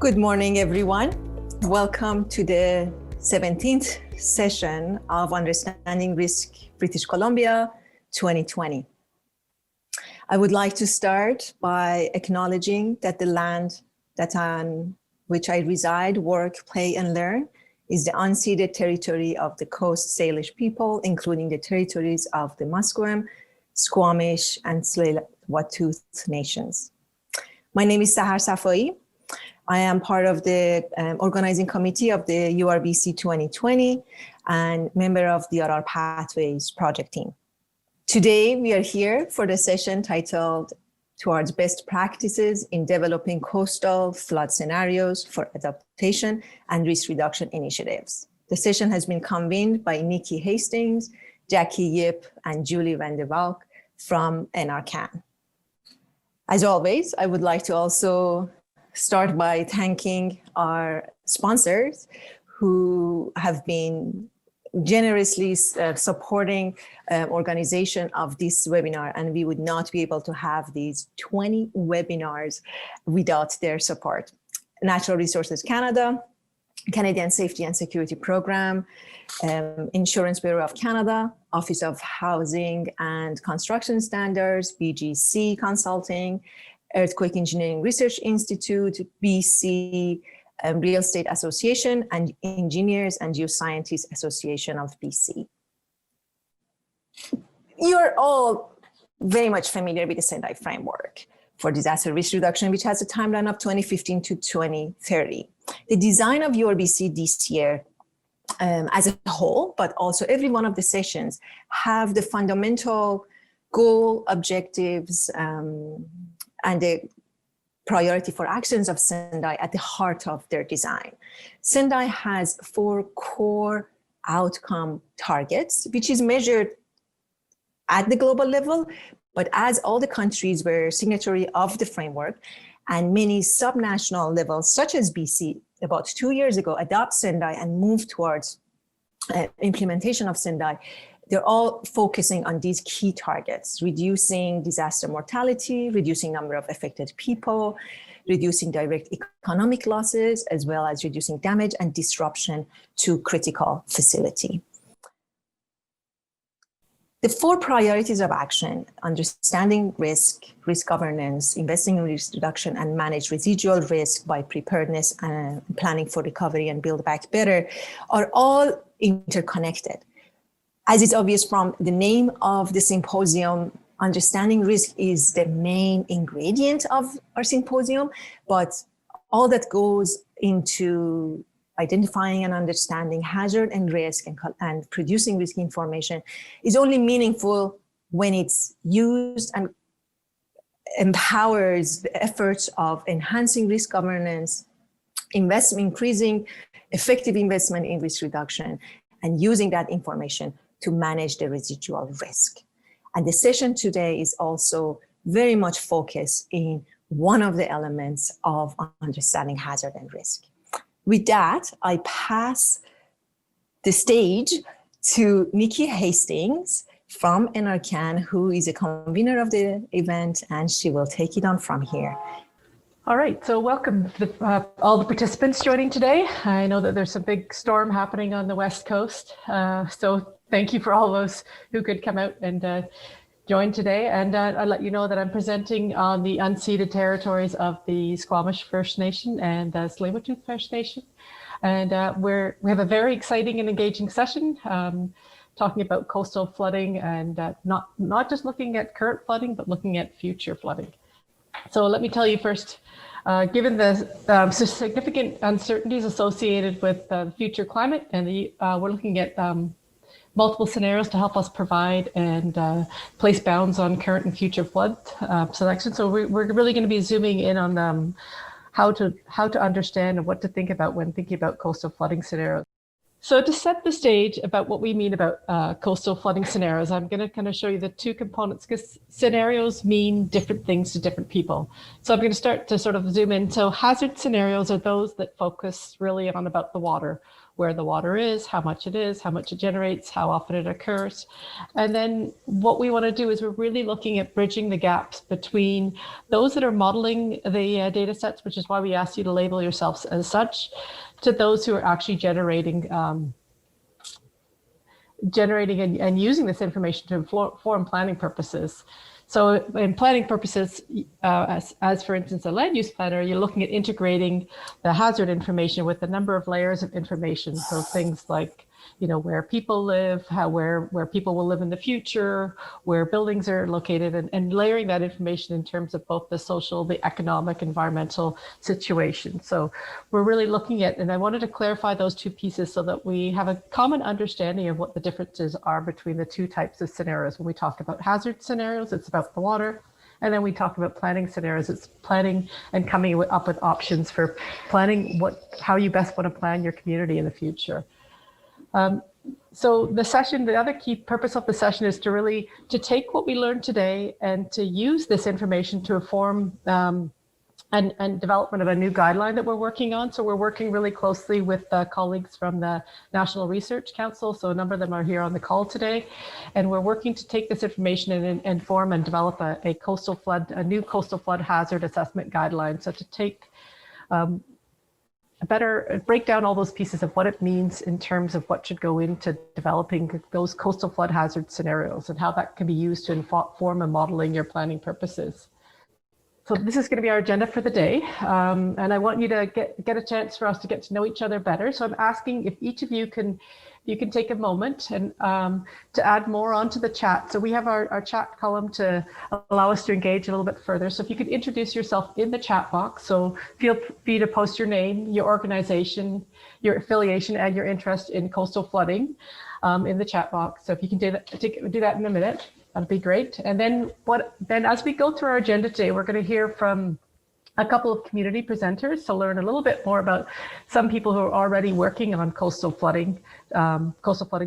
Good morning, everyone. Welcome to the 17th session of Understanding Risk British Columbia 2020. I would like to start by acknowledging that the land that on which I reside, work, play, and learn is the unceded territory of the Coast Salish people, including the territories of the Musqueam, Squamish, and Tsleil-Waututh nations. My name is Sahar Safai. I am part of the organizing committee of the URBC 2020 and member of the RR Pathways project team. Today, we are here for the session titled Towards Best Practices in Developing Coastal Flood Scenarios for Adaptation and Risk Reduction Initiatives. The session has been convened by Nicky Hastings, Jackie Yip, and Julie Van der Valk from NRCan. As always, I would like to also start by thanking our sponsors who have been generously supporting organization of this webinar, and we would not be able to have these 20 webinars without their support. Natural Resources Canada, Canadian Safety and Security Program, Insurance Bureau of Canada, Office of Housing and Construction Standards, BGC Consulting, Earthquake Engineering Research Institute, BC Real Estate Association, and Engineers and Geoscientists Association of BC. You're all very much familiar with the Sendai framework for disaster risk reduction, which has a timeline of 2015 to 2030. The design of URBC this year as a whole, but also every one of the sessions have the fundamental goal, objectives, and the priority for actions of Sendai at the heart of their design. Sendai has 4 core outcome targets, which is measured at the global level, but as all the countries were signatory of the framework and many subnational levels, such as BC, about 2 years ago, adopt Sendai and move towards implementation of Sendai, they're all focusing on these key targets: reducing disaster mortality, reducing number of affected people, reducing direct economic losses, as well as reducing damage and disruption to critical facility. The 4 priorities of action: understanding risk, risk governance, investing in risk reduction, and manage residual risk by preparedness and planning for recovery and build back better, are all interconnected. As is obvious from the name of the symposium, understanding risk is the main ingredient of our symposium, but all that goes into identifying and understanding hazard and risk and producing risk information is only meaningful when it's used and empowers the efforts of enhancing risk governance, increasing effective investment in risk reduction, and using that information to manage the residual risk. And the session today is also very much focused in one of the elements of understanding hazard and risk. With that, I pass the stage to Nicky Hastings from NRCan, who is a convener of the event, and she will take it on from here. All right, so welcome all the participants joining today. I know that there's a big storm happening on the West Coast, so thank you for all those who could come out and join today. And I'll let you know that I'm presenting on the unceded territories of the Squamish First Nation and Tsleil-Waututh First Nation. And we have a very exciting and engaging session talking about coastal flooding and not just looking at current flooding, but looking at future flooding. So let me tell you first, given the significant uncertainties associated with the future climate, and we're looking at multiple scenarios to help us provide and place bounds on current and future flood selection. So we're really going to be zooming in on how to understand and what to think about when thinking about coastal flooding scenarios. So to set the stage about what we mean about coastal flooding scenarios, I'm going to kind of show you the 2 components, because scenarios mean different things to different people. So I'm going to start to sort of zoom in. So hazard scenarios are those that focus really on about the water. where the water is, how much it generates, how often it occurs. And then what we want to do is we're really looking at bridging the gaps between those that are modeling the data sets, which is why we ask you to label yourselves as such, to those who are actually generating and using this information to inform planning purposes. So in planning purposes, as for instance, a land use planner, you're looking at integrating the hazard information with a number of layers of information. So things like, you know, where people live, where people will live in the future, where buildings are located, and layering that information in terms of both the social, the economic, environmental situation. So we're really looking at, and I wanted to clarify those two pieces so that we have a common understanding of what the differences are between the two types of scenarios. When we talk about hazard scenarios, it's about the water. And then we talk about planning scenarios. It's planning and coming up with options for planning how you best want to plan your community in the future. So the session, the other key purpose of the session is to take what we learned today and to use this information to inform and development of a new guideline that we're working on. So we're working really closely with colleagues from the National Research Council. So a number of them are here on the call today. And we're working to take this information and inform and develop a new coastal flood hazard assessment guideline. So to take break down all those pieces of what it means in terms of what should go into developing those coastal flood hazard scenarios and how that can be used to inform and modeling your planning purposes. So this is going to be our agenda for the day. And I want you to get a chance for us to get to know each other better. So I'm asking if each of you can take a moment and to add more onto the chat. So we have our chat column to allow us to engage a little bit further. So if you could introduce yourself in the chat box. So feel free to post your name, your organization, your affiliation, and your interest in coastal flooding in the chat box. So if you can do that in a minute, that'd be great. And then as we go through our agenda today, we're going to hear from a couple of community presenters to learn a little bit more about some people who are already working on coastal flooding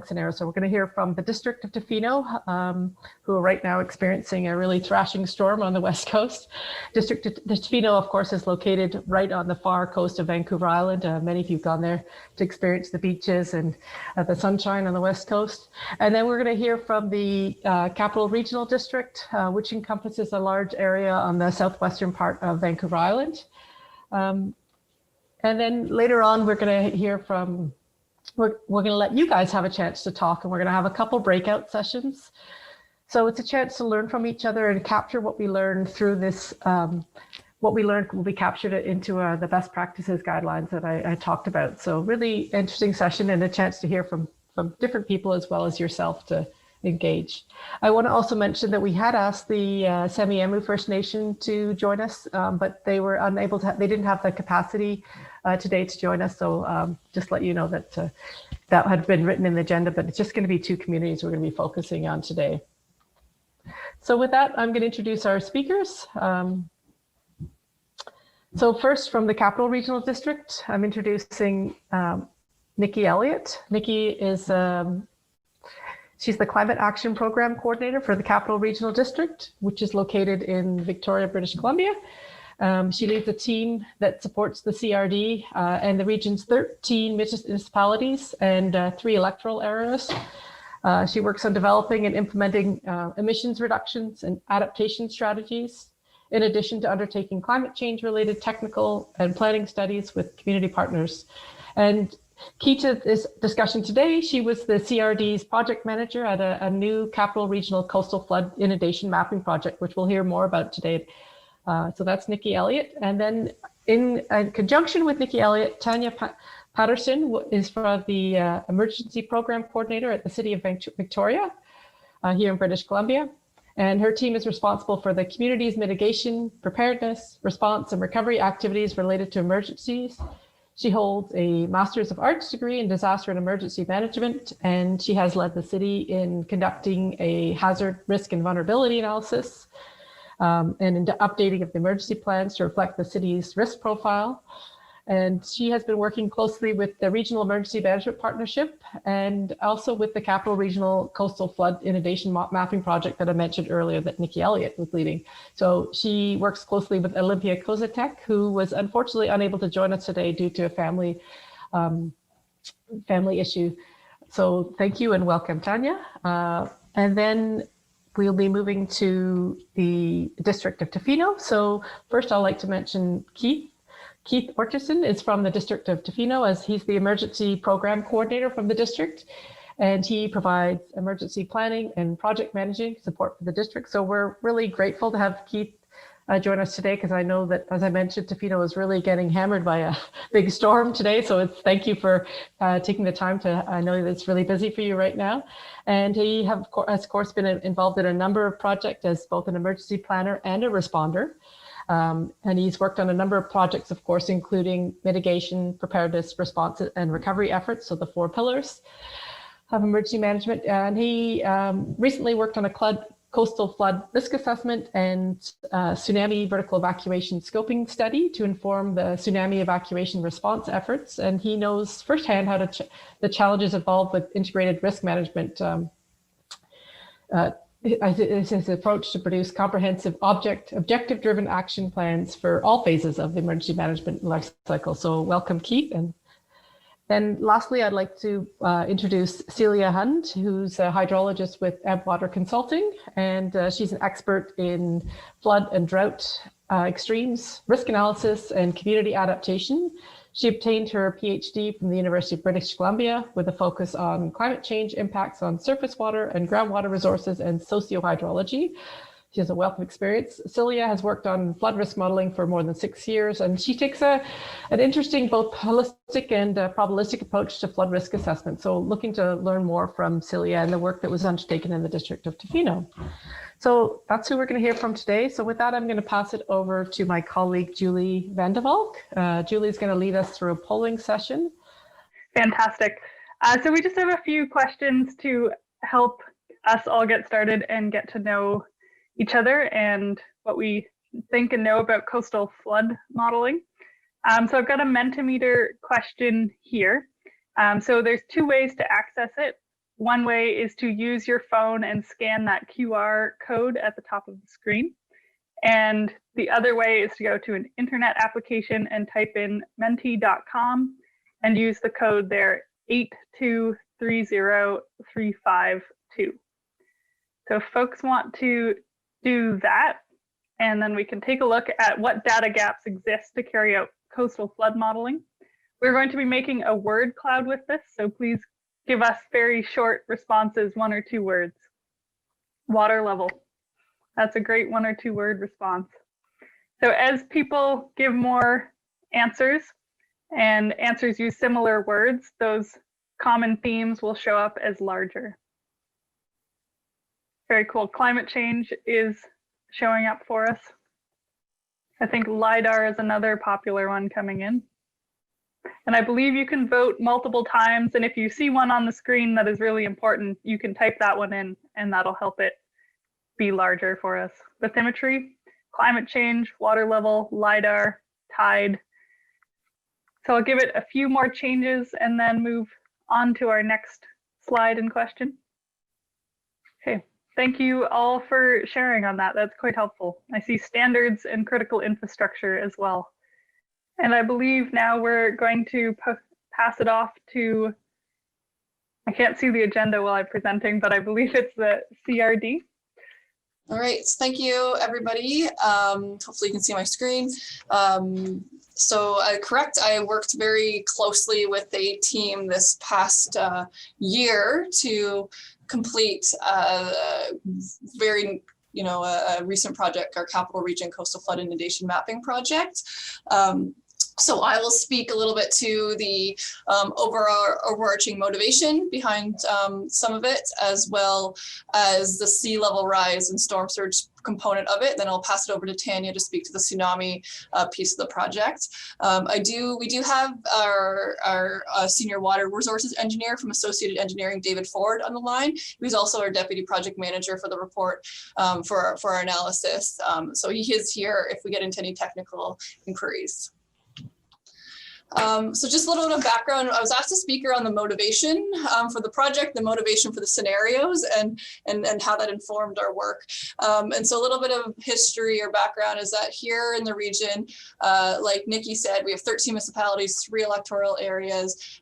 scenarios. So we're going to hear from the district of Tofino, who are right now experiencing a really thrashing storm on the west coast. District of Tofino, of course, is located right on the far coast of Vancouver Island. Many of you have gone there to experience the beaches and the sunshine on the west coast. And then we're going to hear from the Capital Regional District, which encompasses a large area on the southwestern part of Vancouver Island. And then later on, we're going to hear from, we're going to let you guys have a chance to talk, and we're going to have a couple breakout sessions. So it's a chance to learn from each other and capture what we learned through this. What we learned will be captured into the best practices guidelines that I talked about. So really interesting session and a chance to hear from different people as well as yourself to engage. I want to also mention that we had asked the Semiahmoo First Nation to join us, but they were unable to, they didn't have the capacity today to join us. So just let you know that that had been written in the agenda, but it's just going to be two communities we're going to be focusing on today. So with that, I'm going to introduce our speakers. So first from the Capital Regional District, I'm introducing Nikki Elliott. Nikki is she's the Climate Action Program Coordinator for the Capital Regional District, which is located in Victoria, British Columbia. She leads a team that supports the CRD and the region's 13 municipalities and 3 electoral areas. She works on developing and implementing emissions reductions and adaptation strategies, in addition to undertaking climate change related technical and planning studies with community partners. And key to this discussion today, she was the CRD's project manager at a new Capital Regional Coastal Flood Inundation Mapping Project, which we'll hear more about today. So that's Nikki Elliott. And then in conjunction with Nikki Elliott, Tanya Patterson is from the Emergency Program Coordinator at the City of Victoria here in British Columbia. And her team is responsible for the community's mitigation, preparedness, response, and recovery activities related to emergencies. She holds a Master's of Arts degree in Disaster and Emergency Management, and she has led the city in conducting a hazard, risk, and vulnerability analysis and in updating of the emergency plans to reflect the city's risk profile. And she has been working closely with the Regional Emergency Management Partnership and also with the Capital Regional Coastal Flood Inundation Mapping Project that I mentioned earlier that Nikki Elliott was leading. So she works closely with Olympia Koziatek, who was unfortunately unable to join us today due to a family family issue. So thank you and welcome, Tanya. And then we'll be moving to the district of Tofino. So first I'd like to mention Keith. Keith Orchiston is from the district of Tofino, as he's the emergency program coordinator from the district. And he provides emergency planning and project managing support for the district. So we're really grateful to have Keith join us today, because I know that, as I mentioned, Tofino is really getting hammered by a big storm today. So thank you for taking the time to, I know that it's really busy for you right now. And he has, of course, been involved in a number of projects as both an emergency planner and a responder. And he's worked on a number of projects, of course, including mitigation, preparedness, response, and recovery efforts. So the 4 pillars of emergency management. And he recently worked on a coastal flood risk assessment and tsunami vertical evacuation scoping study to inform the tsunami evacuation response efforts. And he knows firsthand how the challenges involved with integrated risk management. Is his approach to produce comprehensive objective-driven action plans for all phases of the emergency management life cycle. So welcome, Keith. And then lastly, I'd like to introduce Silja Hund, who's a hydrologist with Ebbwater Consulting, and she's an expert in flood and drought extremes, risk analysis, and community adaptation. She obtained her PhD from the University of British Columbia with a focus on climate change impacts on surface water and groundwater resources and socio-hydrology. She has a wealth of experience. Silja has worked on flood risk modeling for more than 6 years, and she takes an interesting, both holistic and probabilistic approach to flood risk assessment. So looking to learn more from Silja and the work that was undertaken in the district of Tofino. So that's who we're going to hear from today. So with that, I'm going to pass it over to my colleague, Julie Van de Valk. Julie's going to lead us through a polling session. Fantastic. So we just have a few questions to help us all get started and get to know each other and what we think and know about coastal flood modeling. So I've got a Mentimeter question here. So there's 2 ways to access it. One way is to use your phone and scan that QR code at the top of the screen. And the other way is to go to an internet application and type in menti.com and use the code there, 8230352. So if folks want to do that, and then we can take a look at what data gaps exist to carry out coastal flood modeling. We're going to be making a word cloud with this, so please give us very short responses, 1 or 2 words. Water level. That's a great 1 or 2 word response. So as people give more answers and answers use similar words, those common themes will show up as larger. Very cool. Climate change is showing up for us. I think LIDAR is another popular one coming in. And I believe you can vote multiple times. And if you see one on the screen that is really important, you can type that one in and that'll help it be larger for us. Bathymetry, climate change, water level, LIDAR, tide. So I'll give it a few more changes and then move on to our next slide and question. Okay. Thank you all for sharing on that. That's quite helpful. I see standards and critical infrastructure as well. And I believe now we're going to pass it off to, I can't see the agenda while I'm presenting, but I believe it's the CRD. All right, thank you, everybody. Hopefully you can see my screen. Correct, I worked very closely with a team this past year to complete a recent project, our Capital Region Coastal Flood Inundation Mapping Project. So I will speak a little bit to the overarching motivation behind some of it, as well as the sea level rise and storm surge component of it. Then I'll pass it over to Tanya to speak to the tsunami piece of the project. We do have our senior water resources engineer from Associated Engineering, David Forde, on the line. He's also our deputy project manager for the report for our analysis. So he is here if we get into any technical inquiries. So just a little bit of background. I was asked to speak around the motivation for the project, the motivation for the scenarios, and how that informed our work. And so a little bit of history or background is that here in the region, like Nikki said, we have 13 municipalities, 3 electoral areas,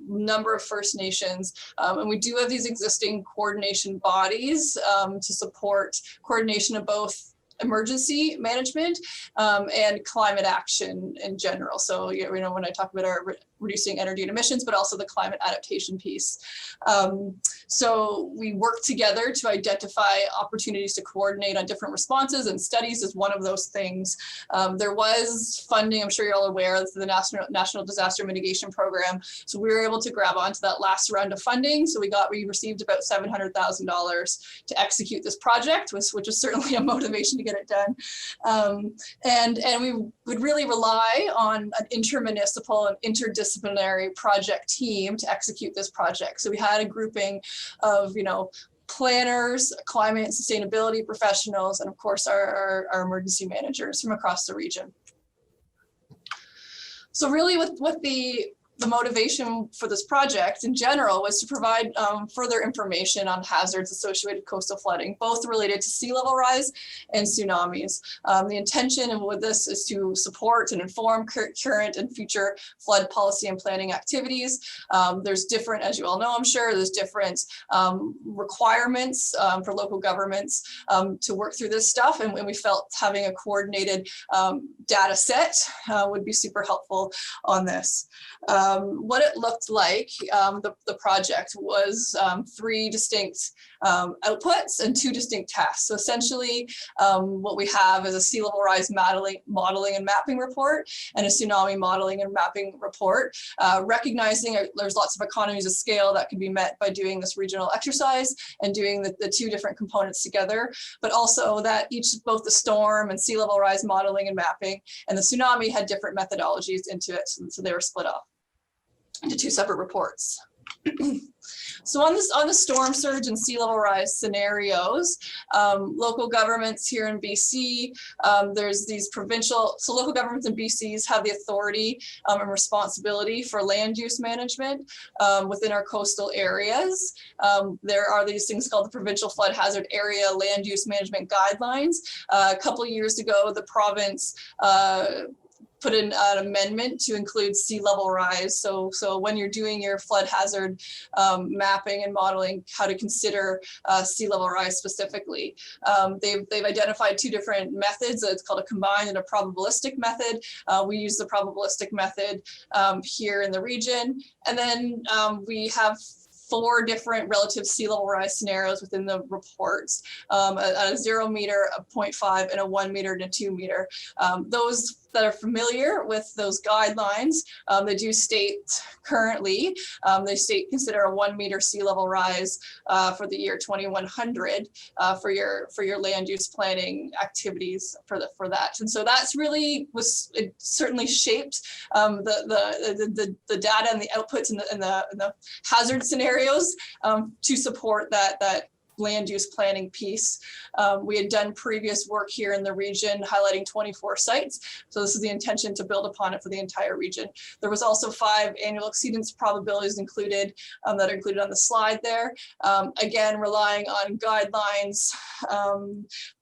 number of First Nations, and we do have these existing coordination bodies to support coordination of both emergency management and climate action in general. So, you know, when I talk about our reducing energy and emissions, but also the climate adaptation piece. So we work together to identify opportunities to coordinate on different responses, and studies is one of those things. There was funding, I'm sure you're all aware of the National Disaster Mitigation Program. So we were able to grab onto that last round of funding. So we received about $700,000 to execute this project, which is certainly a motivation to get it done. And we would really rely on an intermunicipal and interdisciplinary project team to execute this project. So we had a grouping of, you know, planners, climate and sustainability professionals, and of course our emergency managers from across the region. So really with the motivation for this project in general was to provide further information on hazards associated with coastal flooding, both related to sea level rise and tsunamis. The intention with this is to support and inform current and future flood policy and planning activities. There's different, as you all know, I'm sure, there's different requirements for local governments to work through this stuff. And we felt having a coordinated data set would be super helpful on this. What it looked like, the project was 3 distinct outputs and 2 distinct tasks. So essentially, what we have is a sea level rise modeling and mapping report, and a tsunami modeling and mapping report, recognizing there's lots of economies of scale that can be met by doing this regional exercise and doing the 2 different components together, but also that both the storm and sea level rise modeling and mapping and the tsunami had different methodologies into it, so they were split up into 2 separate reports. So on the storm surge and sea level rise scenarios, local governments here in BC, there's these so local governments in BC's have the authority and responsibility for land use management within our coastal areas. There are these things called the Provincial Flood Hazard Area Land Use Management Guidelines. A couple of years ago, the province put in an amendment to include sea level rise. So when you're doing your flood hazard mapping and modeling, how to consider sea level rise specifically. They've identified 2 different methods. It's called a combined and a probabilistic method. We use the probabilistic method here in the region. And then we have 4 different relative sea level rise scenarios within the reports, a 0 meter, a 0.5, and a 1 meter and a 2 meter. Those that are familiar with those guidelines, they do state currently, consider a 1 meter sea level rise for the year 2100 for your land use planning activities for that. And so that's really it certainly shaped the data and the outputs and the hazard scenarios to support that land use planning piece. We had done previous work here in the region highlighting 24 sites. So this is the intention to build upon it for the entire region. There was also 5 annual exceedance probabilities included that are included on the slide there. Again, relying on guidelines,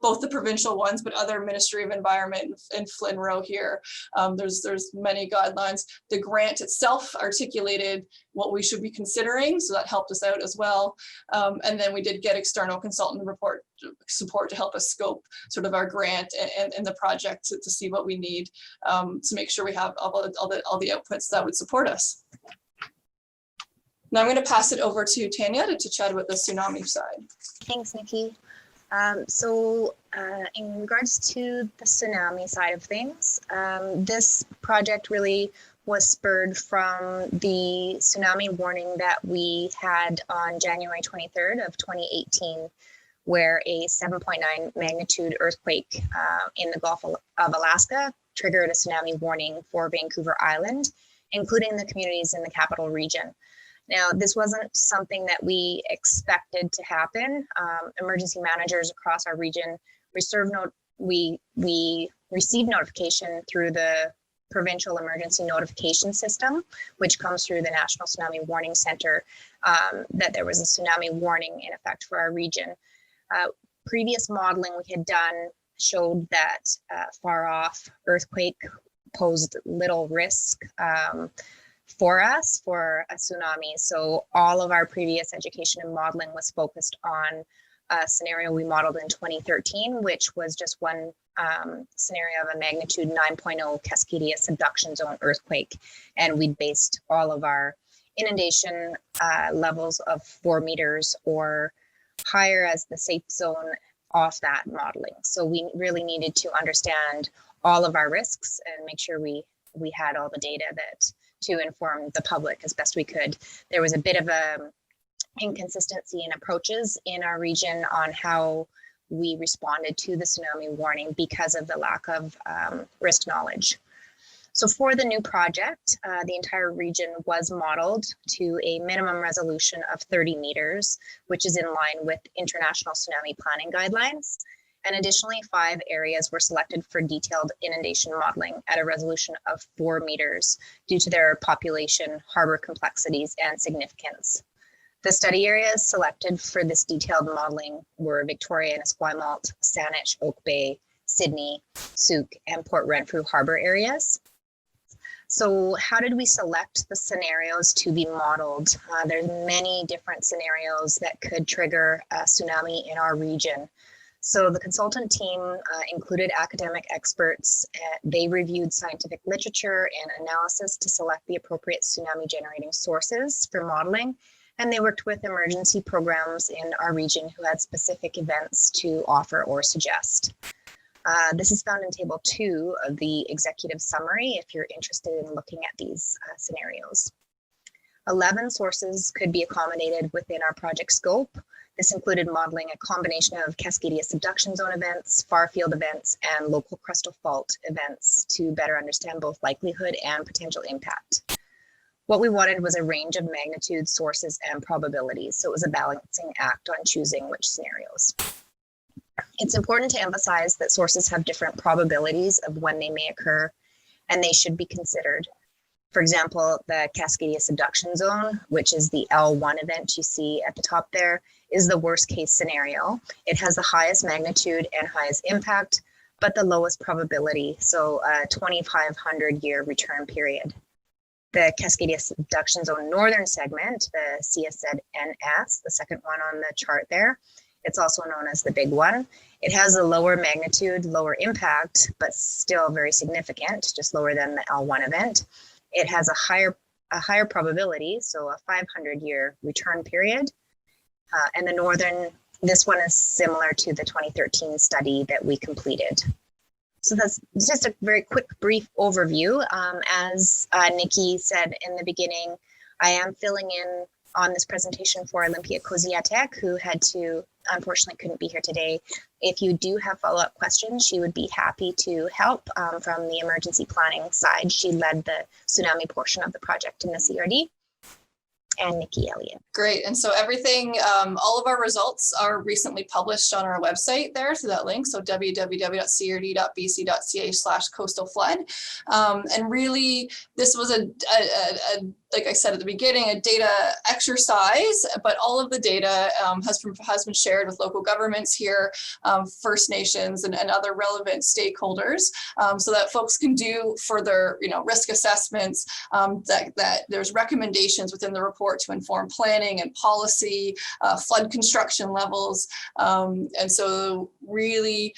both the provincial ones, but other Ministry of Environment and Flynn Row here. There's many guidelines. The grant itself articulated what we should be considering, so that helped us out as well. And then we did get external consultant support to help us scope sort of our grant and the project to see what we need to make sure we have all the outputs that would support us. Now I'm going to pass it over to Tanya to chat about the tsunami side. Thanks, Nikki. In regards to the tsunami side of things, this project really was spurred from the tsunami warning that we had on January 23rd of 2018, where a 7.9 magnitude earthquake in the Gulf of Alaska triggered a tsunami warning for Vancouver Island, including the communities in the capital region. Now, this wasn't something that we expected to happen. Emergency managers across our region we received notification through the provincial emergency notification system, which comes through the National Tsunami Warning Center, that there was a tsunami warning in effect for our region. Previous modeling we had done showed that far off earthquake posed little risk for us for a tsunami. So all of our previous education and modeling was focused on a scenario we modeled in 2013, which was just one scenario of a magnitude 9.0 Cascadia subduction zone earthquake. And we based all of our inundation levels of 4 meters or higher as the safe zone off that modeling. So we really needed to understand all of our risks and make sure we had all the data that to inform the public as best we could. There was a bit of a inconsistency in approaches in our region on how we responded to the tsunami warning because of the lack of risk knowledge. So for the new project, the entire region was modeled to a minimum resolution of 30 meters, which is in line with international tsunami planning guidelines. And additionally, 5 areas were selected for detailed inundation modeling at a resolution of 4 meters due to their population, harbor complexities, and significance. The study areas selected for this detailed modeling were Victoria and Esquimalt, Saanich, Oak Bay, Sydney, Souk, and Port Renfrew harbor areas. So how did we select the scenarios to be modeled? There's many different scenarios that could trigger a tsunami in our region. So the consultant team included academic experts. They reviewed scientific literature and analysis to select the appropriate tsunami generating sources for modeling. And they worked with emergency programs in our region who had specific events to offer or suggest. This is found in table 2 of the executive summary if you're interested in looking at these scenarios. 11 sources could be accommodated within our project scope. This included modeling a combination of Cascadia subduction zone events, far field events, and local crustal fault events to better understand both likelihood and potential impact. What we wanted was a range of magnitude, sources, and probabilities, so it was a balancing act on choosing which scenarios. It's important to emphasize that sources have different probabilities of when they may occur, and they should be considered. For example, the Cascadia subduction zone, which is the L1 event you see at the top there, is the worst case scenario. It has the highest magnitude and highest impact, but the lowest probability, so a 2,500-year return period. The Cascadia subduction zone northern segment, the CSZ-NS, the second one on the chart there, it's also known as the big one. It has a lower magnitude, lower impact, but still very significant, just lower than the L1 event. It has a higher probability, so a 500-year return period. And the northern, this one is similar to the 2013 study that we completed. So that's just a very quick, brief overview. As Nikki said in the beginning, I am filling in on this presentation for Olympia Koziatek, who unfortunately couldn't be here today. If you do have follow-up questions, she would be happy to help from the emergency planning side. She led the tsunami portion of the project in the CRD. And Nikki, Elliott. Great. And so everything, all of our results are recently published on our website there through that link. So www.crd.bc.ca/coastalflood. And really, this was like I said at the beginning, a data exercise, but all of the data has been shared with local governments here, First Nations and other relevant stakeholders, so that folks can do further, risk assessments, that there's recommendations within the report to inform planning and policy, flood construction levels. And so really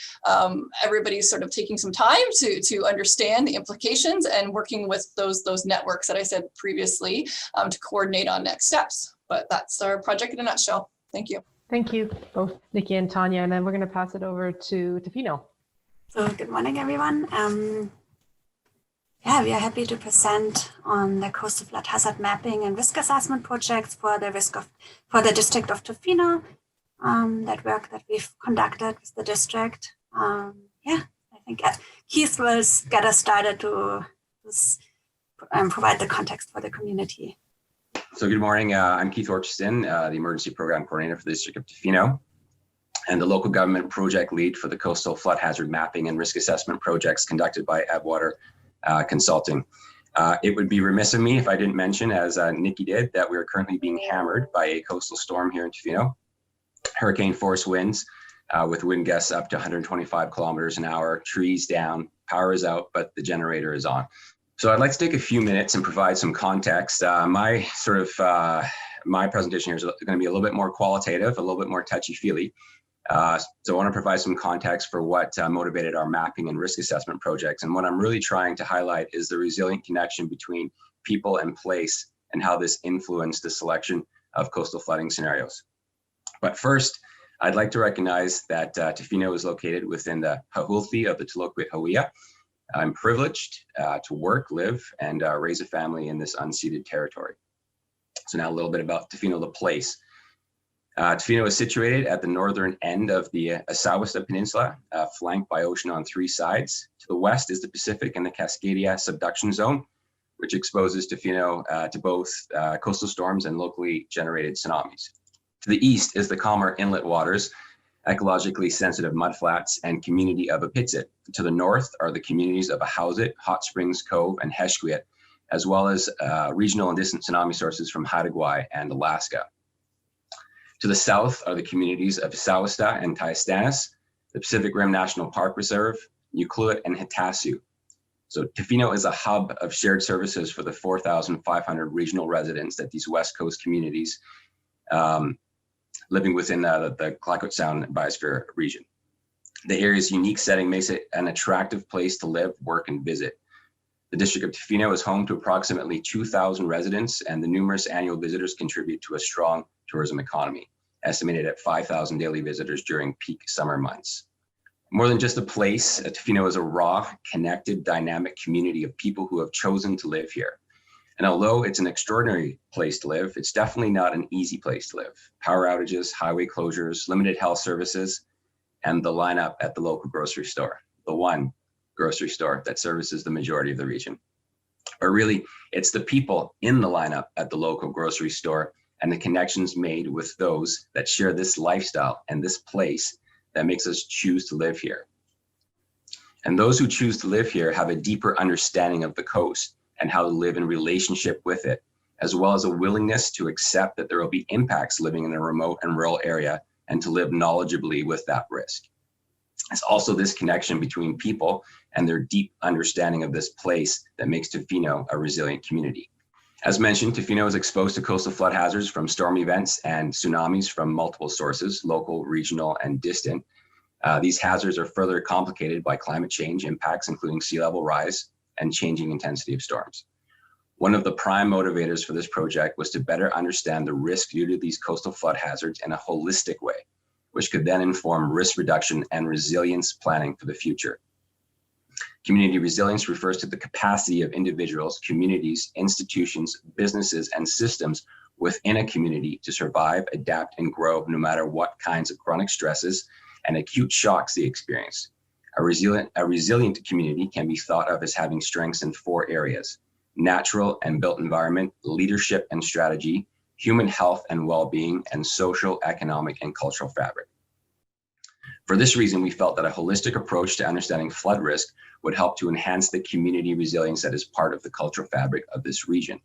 everybody's sort of taking some time to understand the implications and working with those networks that I said previously to coordinate on next steps. But that's our project in a nutshell. Thank you. Thank you both, Nikki and Tanya. And then we're going to pass it over to Tofino. So good morning, everyone. We are happy to present on the coastal flood hazard mapping and risk assessment projects for the district of Tofino. That work that we've conducted with the district. I think Keith will get us started to provide the context for the community. So good morning, I'm Keith Orchiston, the Emergency Program Coordinator for the District of Tofino, and the local government project lead for the coastal flood hazard mapping and risk assessment projects conducted by Ebbwater Consulting. It would be remiss of me if I didn't mention, as Nikki did, that we are currently being hammered by a coastal storm here in Tofino. Hurricane force winds with wind gusts up to 125 kilometers an hour, trees down, power is out, but the generator is on. So I'd like to take a few minutes and provide some context. My presentation here is going to be a little bit more qualitative, a little bit more touchy-feely. So I want to provide some context for what motivated our mapping and risk assessment projects. And what I'm really trying to highlight is the resilient connection between people and place and how this influenced the selection of coastal flooding scenarios. But first, I'd like to recognize that Tofino is located within the Hahulfi of the Tloquit Hawea. I'm privileged to work, live, and raise a family in this unceded territory. So now a little bit about Tofino, the place. Tofino is situated at the northern end of the Asawista Peninsula, flanked by ocean on 3 sides. To the west is the Pacific and the Cascadia subduction zone, which exposes Tofino to both coastal storms and locally generated tsunamis. To the east is the calmer inlet waters, ecologically sensitive mudflats, and community of Apitsit. To the north are the communities of Ahousit, Hot Springs Cove, and Heshquiet, as well as regional and distant tsunami sources from Haida and Alaska. To the south are the communities of Sawista and Taistanis, the Pacific Rim National Park Reserve, Nucluit, and Hatasu. So Tofino is a hub of shared services for the 4,500 regional residents at these West Coast communities living within the Clayoquot Sound Biosphere region. The area's unique setting makes it an attractive place to live, work, and visit. The district of Tofino is home to approximately 2,000 residents, and the numerous annual visitors contribute to a strong tourism economy, estimated at 5,000 daily visitors during peak summer months. More than just a place, Tofino is a raw, connected, dynamic community of people who have chosen to live here. And although it's an extraordinary place to live, it's definitely not an easy place to live. Power outages, highway closures, limited health services, and the lineup at the local grocery store, the one grocery store that services the majority of the region. But really, it's the people in the lineup at the local grocery store and the connections made with those that share this lifestyle and this place that makes us choose to live here. And those who choose to live here have a deeper understanding of the coast and how to live in relationship with it, as well as a willingness to accept that there will be impacts living in a remote and rural area and to live knowledgeably with that risk. It's also this connection between people and their deep understanding of this place that makes Tofino a resilient community. As mentioned, Tofino is exposed to coastal flood hazards from storm events and tsunamis from multiple sources, local, regional, and distant. These hazards are further complicated by climate change impacts, including sea level rise and changing intensity of storms. One of the prime motivators for this project was to better understand the risk due to these coastal flood hazards in a holistic way, which could then inform risk reduction and resilience planning for the future. Community resilience refers to the capacity of individuals, communities, institutions, businesses, and systems within a community to survive, adapt, and grow no matter what kinds of chronic stresses and acute shocks they experience. A resilient community can be thought of as having strengths in 4 areas: natural and built environment, leadership and strategy, human health and well-being, and social, economic, and cultural fabric. For this reason, we felt that a holistic approach to understanding flood risk would help to enhance the community resilience that is part of the cultural fabric of this region.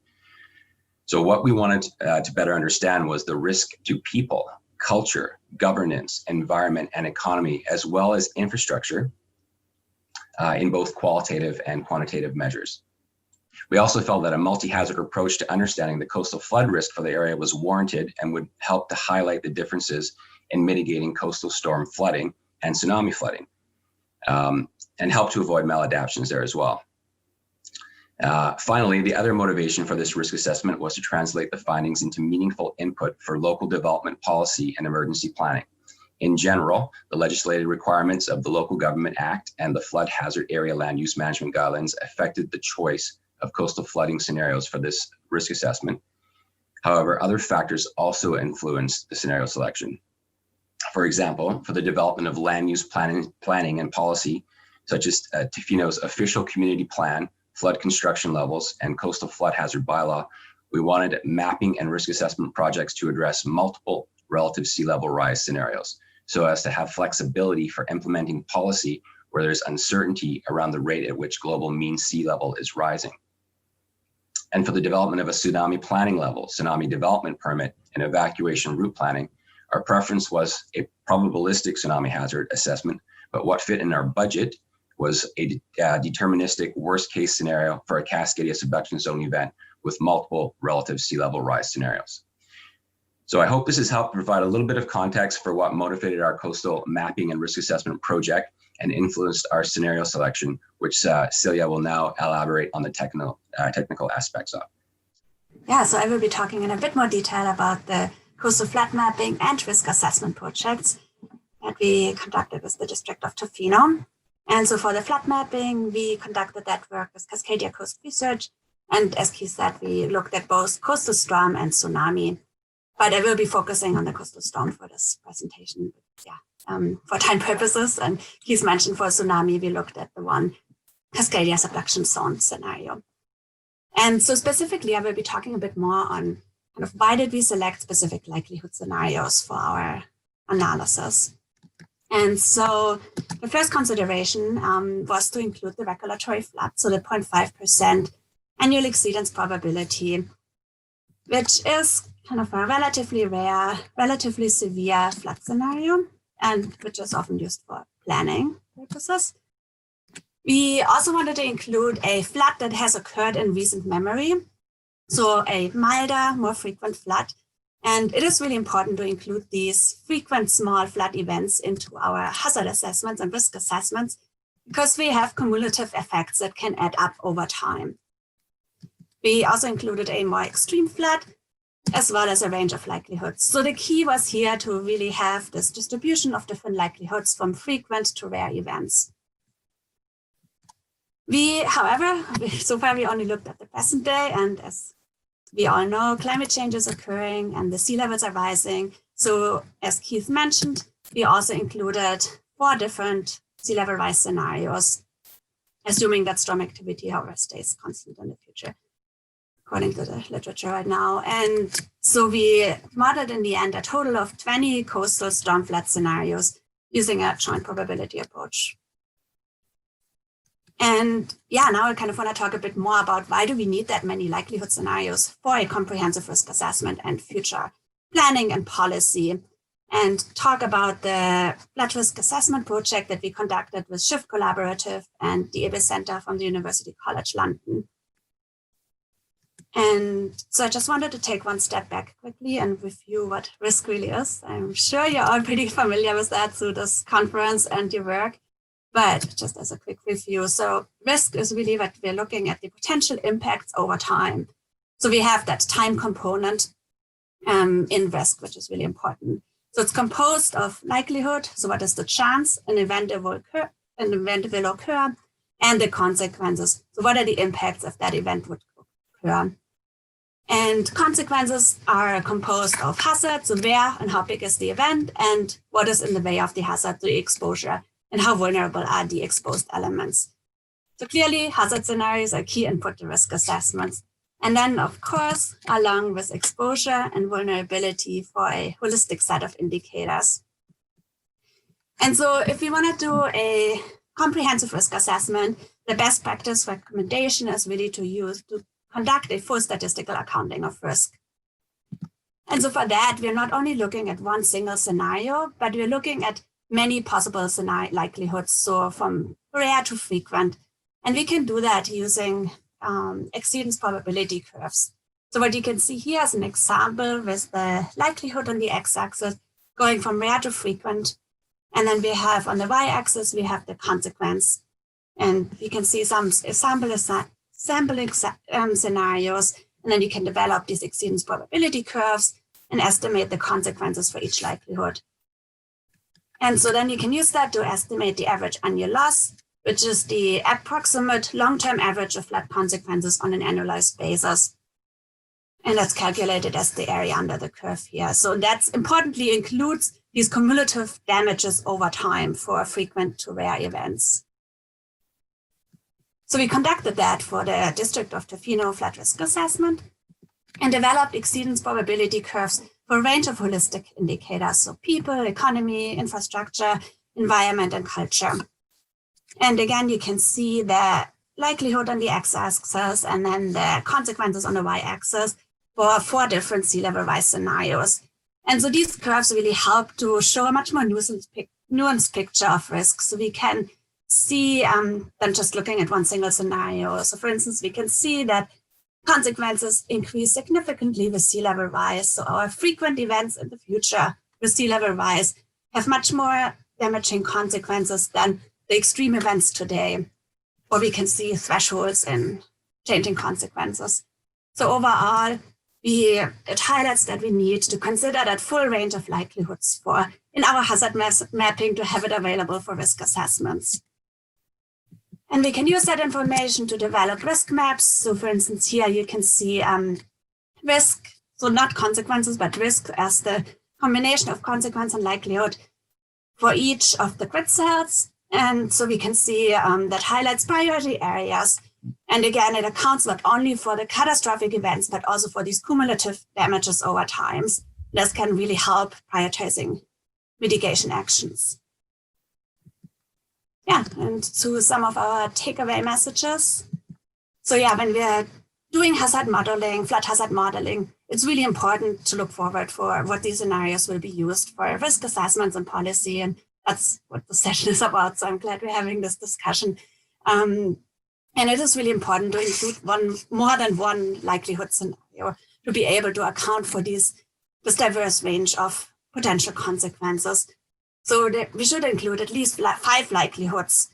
So what we wanted to better understand was the risk to people, culture, governance, environment, and economy, as well as infrastructure in both qualitative and quantitative measures. We also felt that a multi-hazard approach to understanding the coastal flood risk for the area was warranted and would help to highlight the differences in mitigating coastal storm flooding and tsunami flooding, and help to avoid maladaptions there as well. Finally, the other motivation for this risk assessment was to translate the findings into meaningful input for local development policy and emergency planning. In general, the legislative requirements of the Local Government Act and the Flood Hazard Area Land Use Management Guidelines affected the choice of coastal flooding scenarios for this risk assessment. However, other factors also influenced the scenario selection. For example, for the development of land use planning and policy, such as Tofino's official community plan, flood construction levels, and coastal flood hazard bylaw, we wanted mapping and risk assessment projects to address multiple relative sea level rise scenarios, so as to have flexibility for implementing policy where there's uncertainty around the rate at which global mean sea level is rising. And for the development of a tsunami planning level, tsunami development permit, and evacuation route planning, our preference was a probabilistic tsunami hazard assessment, but what fit in our budget was a deterministic worst case scenario for a Cascadia subduction zone event with multiple relative sea level rise scenarios. So I hope this has helped provide a little bit of context for what motivated our coastal mapping and risk assessment project and influenced our scenario selection, which Silja will now elaborate on the technical aspects of. Yeah, so I will be talking in a bit more detail about the coastal flood mapping and risk assessment projects that we conducted with the district of Tofino. And so for the flood mapping, we conducted that work with Cascadia Coast Research. And as Keith said, we looked at both coastal storm and tsunami. But I will be focusing on the coastal storm for this presentation, for time purposes. And Keith mentioned for tsunami, we looked at the one Cascadia subduction zone scenario. And so specifically, I will be talking a bit more on kind of why did we select specific likelihood scenarios for our analysis. And so the first consideration was to include the regulatory flood, so the 0.5% annual exceedance probability, which is kind of a relatively rare, relatively severe flood scenario, and which is often used for planning purposes. We also wanted to include a flood that has occurred in recent memory, so a milder, more frequent flood. And it is really important to include these frequent small flood events into our hazard assessments and risk assessments, because we have cumulative effects that can add up over time. We also included a more extreme flood, as well as a range of likelihoods. So the key was here to really have this distribution of different likelihoods from frequent to rare events. However, so far we only looked at the present day, and as we all know, climate change is occurring and the sea levels are rising. So as Keith mentioned, we also included 4 different sea level rise scenarios, assuming that storm activity, however, stays constant in the future, according to the literature right now. And so we modeled in the end a total of 20 coastal storm flood scenarios using a joint probability approach. And now I kind of want to talk a bit more about why do we need that many likelihood scenarios for a comprehensive risk assessment and future planning and policy, and talk about the flood risk assessment project that we conducted with Shift Collaborative and the EBIS Center from the University College London. And so I just wanted to take one step back quickly and review what risk really is. I'm sure you're all pretty familiar with that through this conference and your work. But just as a quick review, so risk is really what we're looking at, the potential impacts over time. So we have that time component in risk, which is really important. So it's composed of likelihood, so what is the chance an event will occur, and the consequences. So what are the impacts if that event would occur? And consequences are composed of hazards, so where and how big is the event, and what is in the way of the hazard, the exposure, and how vulnerable are the exposed elements. So clearly, hazard scenarios are key input to risk assessments. And then, of course, along with exposure and vulnerability for a holistic set of indicators. And so if we want to do a comprehensive risk assessment, the best practice recommendation is really to conduct a full statistical accounting of risk. And so for that, we're not only looking at one single scenario, but we're looking at many possible likelihoods, so from rare to frequent. And we can do that using exceedance probability curves. So what you can see here is an example with the likelihood on the x-axis going from rare to frequent. And then we have on the y-axis, we have the consequence. And you can see some sampling scenarios, and then you can develop these exceedance probability curves and estimate the consequences for each likelihood. And so then you can use that to estimate the average annual loss, which is the approximate long-term average of flood consequences on an annualized basis. And that's calculated as the area under the curve here. So that importantly includes these cumulative damages over time for frequent to rare events. So we conducted that for the District of Tofino flood risk assessment and developed exceedance probability curves for a range of holistic indicators, so people, economy, infrastructure, environment, and culture. And again, you can see the likelihood on the x-axis and then the consequences on the y-axis for 4 different sea level rise scenarios. And so these curves really help to show a much more nuanced picture of risk. So we can see than just looking at one single scenario. So for instance, we can see that consequences increase significantly with sea level rise. So our frequent events in the future with sea level rise have much more damaging consequences than the extreme events today, or we can see thresholds in changing consequences. So overall, it highlights that we need to consider that full range of likelihoods in our hazard mapping to have it available for risk assessments. And we can use that information to develop risk maps. So for instance, here you can see risk, so not consequences, but risk as the combination of consequence and likelihood for each of the grid cells. And so we can see that highlights priority areas. And again, it accounts not only for the catastrophic events, but also for these cumulative damages over time. This can really help prioritizing mitigation actions. Yeah, and to some of our takeaway messages. So yeah, when we're doing hazard modeling, flood hazard modeling, it's really important to look forward for what these scenarios will be used for risk assessments and policy. And that's what the session is about. So I'm glad we're having this discussion. And it is really important to include more than one likelihood scenario to be able to account for this diverse range of potential consequences. So we should include at least 5 likelihoods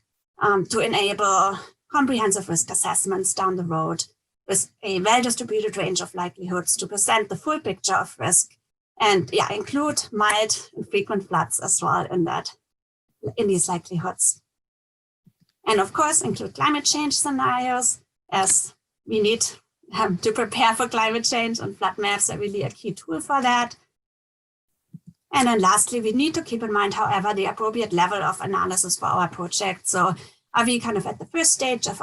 to enable comprehensive risk assessments down the road with a well-distributed range of likelihoods to present the full picture of risk and include mild and frequent floods as well in these likelihoods. And of course, include climate change scenarios, as we need to prepare for climate change, and flood maps are really a key tool for that. And then lastly, we need to keep in mind, however, the appropriate level of analysis for our project. So are we kind of at the first stage of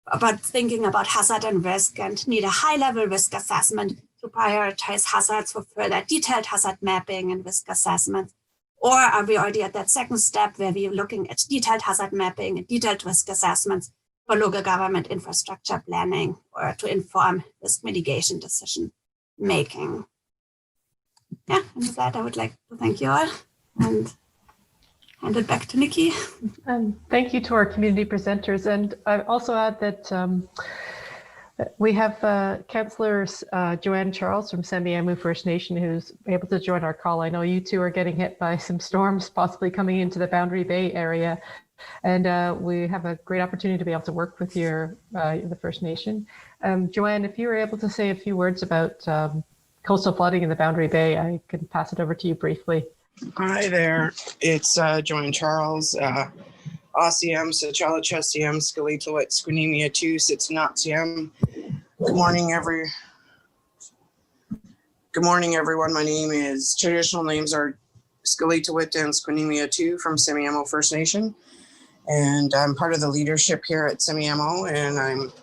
about thinking about hazard and risk and need a high-level risk assessment to prioritize hazards for further detailed hazard mapping and risk assessment? Or are we already at that second step where we're looking at detailed hazard mapping and detailed risk assessments for local government infrastructure planning or to inform risk mitigation decision making? Yeah, and with that, I would like to thank you all and hand it back to Nikki. And thank you to our community presenters. And I also add that we have Councillor Joanne Charles from Semiahmoo First Nation who's able to join our call. I know you two are getting hit by some storms possibly coming into the Boundary Bay area. And we have a great opportunity to be able to work with the First Nation. Joanne, if you were able to say a few words about coastal flooding in the Boundary Bay, I can pass it over to you briefly. Hi there, it's Joanne Charles, ASIM, Sachalachestium, Skeletoit, Squinemia 2, Sitznatsium. Good morning, everyone. My name is, traditional names are Skeletoit and Squinemia 2 from Semiahmoo First Nation. And I'm part of the leadership here at Semiahmoo, and I'm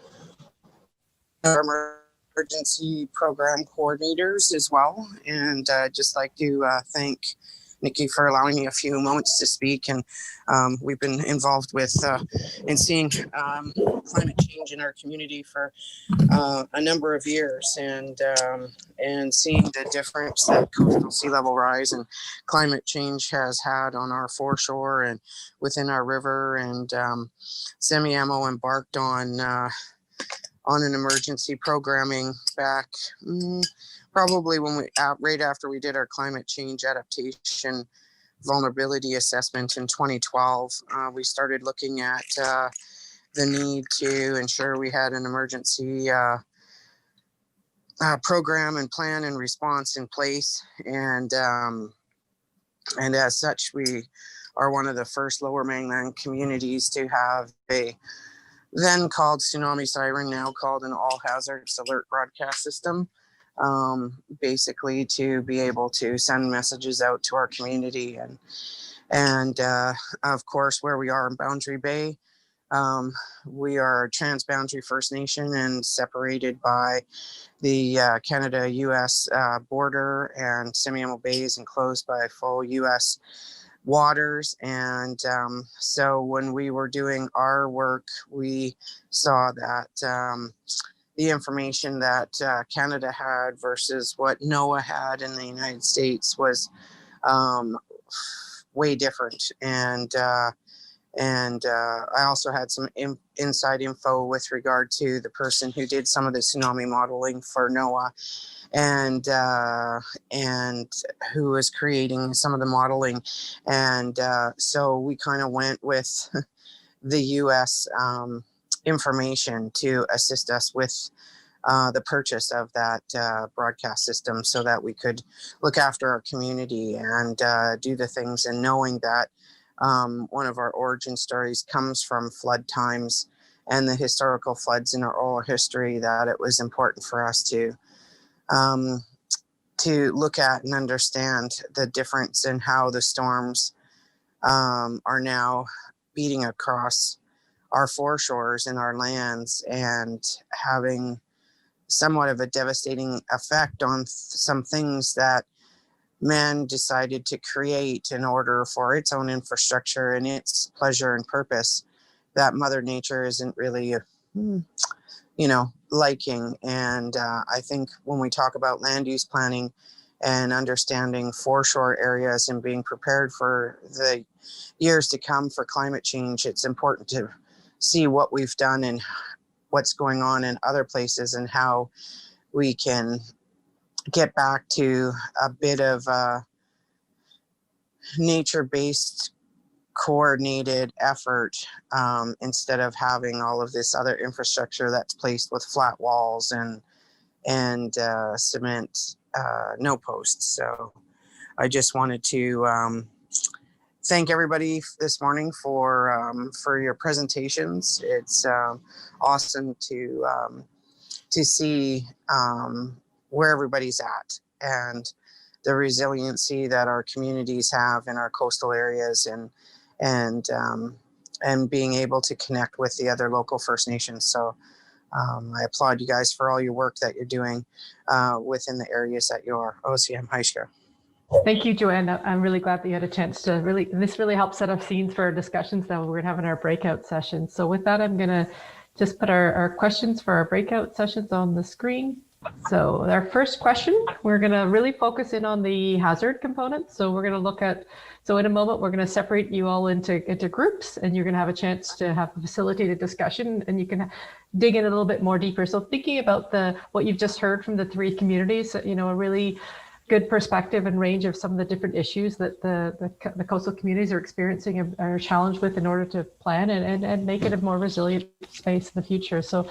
emergency program coordinators as well. And I'd just like to thank Nikki for allowing me a few moments to speak. And we've been involved with in seeing climate change in our community for a number of years, and seeing the difference that coastal sea level rise and climate change has had on our foreshore and within our river. And Semiahmoo embarked on an emergency programming back probably when right after we did our climate change adaptation vulnerability assessment in 2012. We started looking at the need to ensure we had an emergency program and plan and response in place. And as such, we are one of the first Lower Mainland communities to have a then called tsunami siren, now called an all hazards alert broadcast system, basically to be able to send messages out to our community. And of course, where we are in Boundary Bay, we are Trans-Boundary First Nation and separated by the Canada-US border, and Semiahmoo Bay is enclosed by a full US waters. And so when we were doing our work, we saw that the information that Canada had versus what NOAA had in the United States was way different. And I also had some inside info with regard to the person who did some of the tsunami modeling for NOAA, and who was creating some of the modeling. And so we kind of went with the US information to assist us with the purchase of that broadcast system, so that we could look after our community and do the things, and knowing that one of our origin stories comes from flood times and the historical floods in our oral history, that it was important for us to look at and understand the difference in how the storms are now beating across our foreshores and our lands, and having somewhat of a devastating effect on some things that man decided to create in order for its own infrastructure and its pleasure and purpose, that Mother Nature isn't really, liking. And I think when we talk about land use planning and understanding foreshore areas and being prepared for the years to come for climate change, it's important to see what we've done and what's going on in other places, and how we can get back to a bit of a nature-based coordinated effort, instead of having all of this other infrastructure that's placed with flat walls and cement no posts. So I just wanted to thank everybody this morning for your presentations. It's awesome to see where everybody's at, and the resiliency that our communities have in our coastal areas, and being able to connect with the other local First Nations. So I applaud you guys for all your work that you're doing within the areas that you're OCM Haishka. Thank you, Joanne. I'm really glad that you had a chance to this really helps set up scenes for our discussions that we're going to have in our breakout sessions. So with that, I'm going to just put our questions for our breakout sessions on the screen. So our first question, we're going to really focus in on the hazard component. So we're going to look at, so in a moment, we're going to separate you all into groups, and you're going to have a chance to have a facilitated discussion, and you can dig in a little bit more deeper. So thinking about what you've just heard from the three communities, a really good perspective and range of some of the different issues that the coastal communities are experiencing and are challenged with in order to plan and make it a more resilient space in the future. So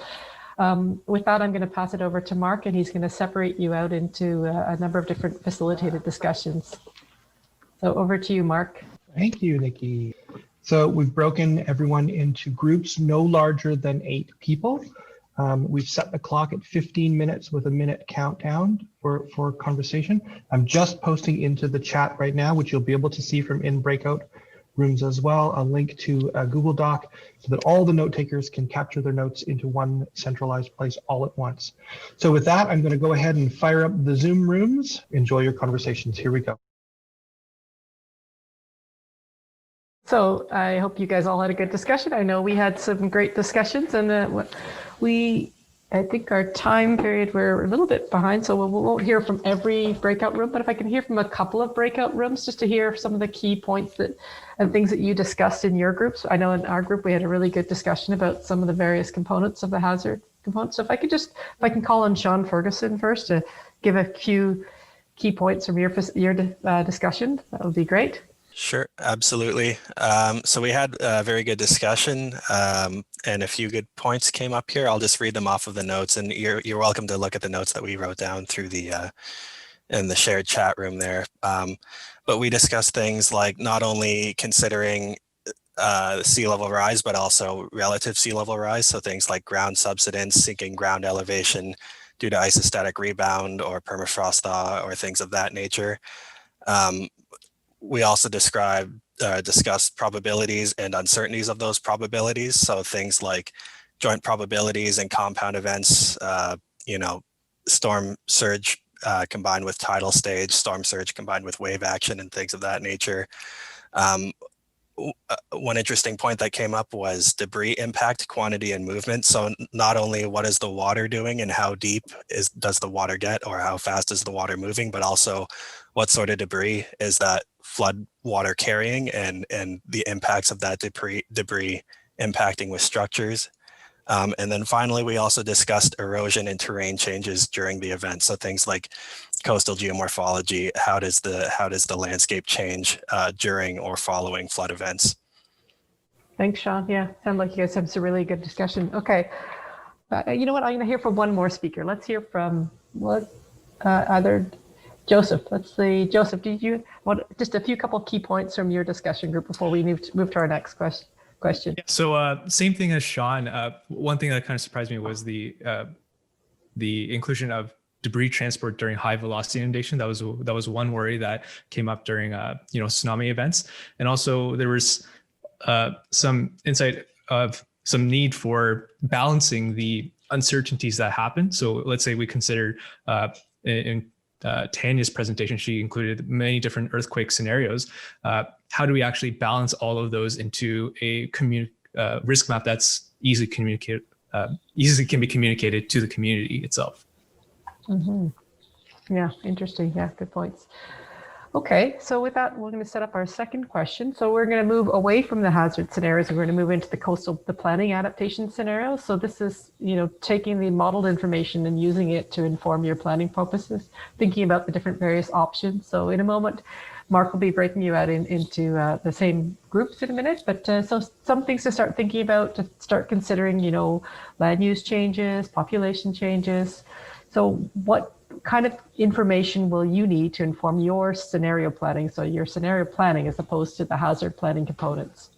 with that, I'm going to pass it over to Mark, and he's going to separate you out into a number of different facilitated discussions. So over to you, Mark. Thank you, Nikki. So we've broken everyone into groups no larger than 8 people. We've set the clock at 15 minutes with a minute countdown for conversation. I'm just posting into the chat right now, which you'll be able to see from in breakout rooms as well, a link to a Google Doc so that all the note takers can capture their notes into one centralized place all at once. So with that, I'm going to go ahead and fire up the Zoom rooms. Enjoy your conversations. Here we go. So I hope you guys all had a good discussion. I know we had some great discussions, and I think our time period, we're a little bit behind, so we won't hear from every breakout room, but if I can hear from a couple of breakout rooms, just to hear some of the key points and things that you discussed in your groups. I know in our group, we had a really good discussion about some of the various components of the hazard components. So if I can call on Sean Ferguson first to give a few key points from your discussion, that would be great. Sure, absolutely. So we had a very good discussion, and a few good points came up here. I'll just read them off of the notes, and you're welcome to look at the notes that we wrote down through in the shared chat room there. But we discussed things like not only considering sea level rise, but also relative sea level rise. So things like ground subsidence, sinking ground elevation due to isostatic rebound or permafrost thaw or things of that nature. We also discussed probabilities and uncertainties of those probabilities. So things like joint probabilities and compound events, storm surge combined with tidal stage, storm surge combined with wave action and things of that nature. One interesting point that came up was debris impact, quantity, and movement. So not only what is the water doing and how deep does the water get, or how fast is the water moving, but also what sort of debris is that flood water carrying, and the impacts of that debris impacting with structures. And then finally, we also discussed erosion and terrain changes during the event. So things like coastal geomorphology, how does the landscape change during or following flood events? Thanks, Sean. Yeah, sounds like you guys have some really good discussion. Okay, you know what? I'm going to hear from one more speaker. Let's hear from other Joseph. Let's see, Joseph. Did you want just a few couple key points from your discussion group before we move to our next question? Yeah, so same thing as Sean. One thing that kind of surprised me was the inclusion of debris transport during high velocity inundation. That was one worry that came up during tsunami events, and also there was some insight of some need for balancing the uncertainties that happen. So let's say we consider in Tanya's presentation, she included many different earthquake scenarios. How do we actually balance all of those into a risk map that's easily can be communicated to the community itself? Mm-hmm. Yeah, interesting. Yeah, good points. Okay, so with that, we're going to set up our second question. So we're going to move away from the hazard scenarios. We're going to move into the planning adaptation scenarios. So this is, taking the modeled information and using it to inform your planning purposes, thinking about the different various options. So in a moment, Mark will be breaking you out into the same groups in a minute, but so some things to start thinking about, to start considering, land use changes, population changes. So what kind of information will you need to inform your scenario planning? So your scenario planning as opposed to the hazard planning components.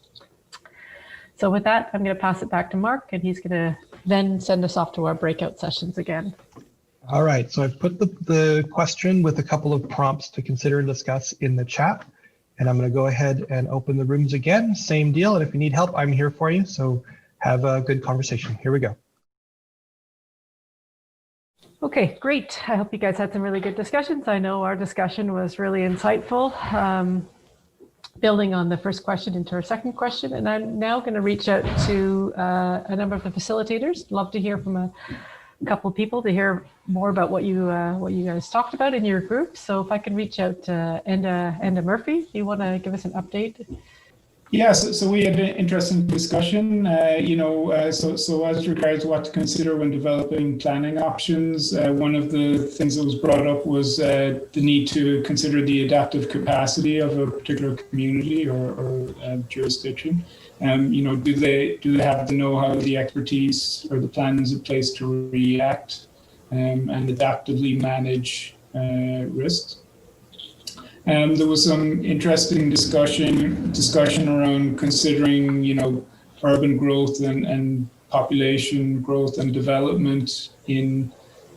So with that, I'm going to pass it back to Mark, and he's going to then send us off to our breakout sessions again. All right, so I've put the question with a couple of prompts to consider and discuss in the chat, and I'm going to go ahead and open the rooms again. Same deal, and if you need help, I'm here for you. So have a good conversation. Here we go. Okay, great. I hope you guys had some really good discussions. I know our discussion was really insightful, building on the first question into our second question. And I'm now going to reach out to a number of the facilitators. Love to hear from a couple of people to hear more about what you guys talked about in your group. So if I can reach out to Enda Murphy, do you want to give us an update? Yes, so we had an interesting discussion, so as regards what to consider when developing planning options, one of the things that was brought up was the need to consider the adaptive capacity of a particular community or jurisdiction. Do they have the know-how, the expertise, or the plans in place to react and adaptively manage risks? There was some interesting discussion around considering, urban growth and population growth and development in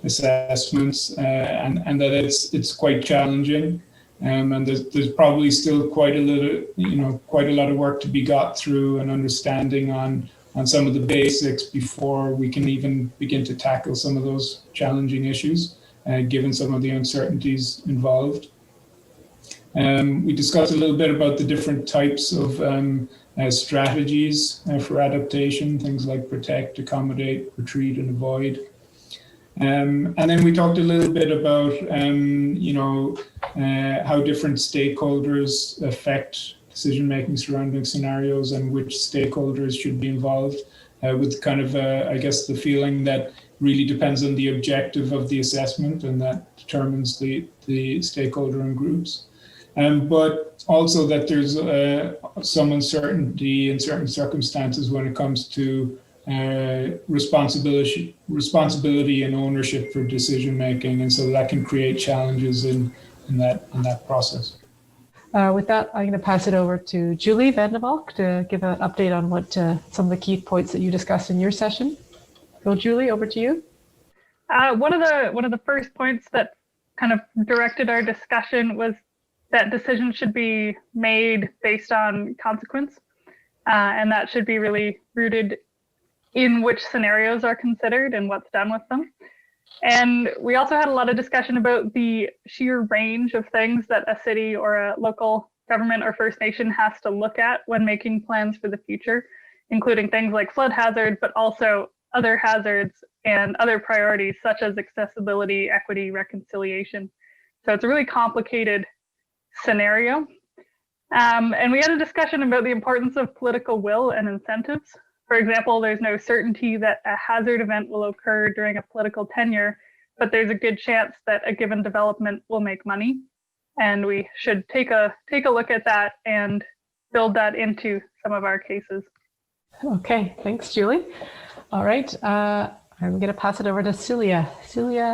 assessments, and that it's quite challenging, and there's probably still quite a lot of work to be got through and understanding on some of the basics before we can even begin to tackle some of those challenging issues, given some of the uncertainties involved. We discussed a little bit about the different types of strategies for adaptation, things like protect, accommodate, retreat, and avoid. And then we talked a little bit about, how different stakeholders affect decision-making surrounding scenarios and which stakeholders should be involved, with kind of, I guess, the feeling that really depends on the objective of the assessment, and that determines the stakeholder and groups. But also that there's some uncertainty in certain circumstances when it comes to responsibility and ownership for decision making, and so that can create challenges in that process. With that, I'm going to pass it over to Julie Vandervalk to give an update on what some of the key points that you discussed in your session. So, Julie, over to you. One of the first points that kind of directed our discussion was that decisions should be made based on consequence, and that should be really rooted in which scenarios are considered and what's done with them. And we also had a lot of discussion about the sheer range of things that a city or a local government or First Nation has to look at when making plans for the future, including things like flood hazard, but also other hazards and other priorities such as accessibility, equity, reconciliation. So it's a really complicated scenario. And we had a discussion about the importance of political will and incentives. For example, there's no certainty that a hazard event will occur during a political tenure, but there's a good chance that a given development will make money. And we should take a look at that and build that into some of our cases. Okay, thanks, Julie. All right, I'm going to pass it over to Silja. Silja,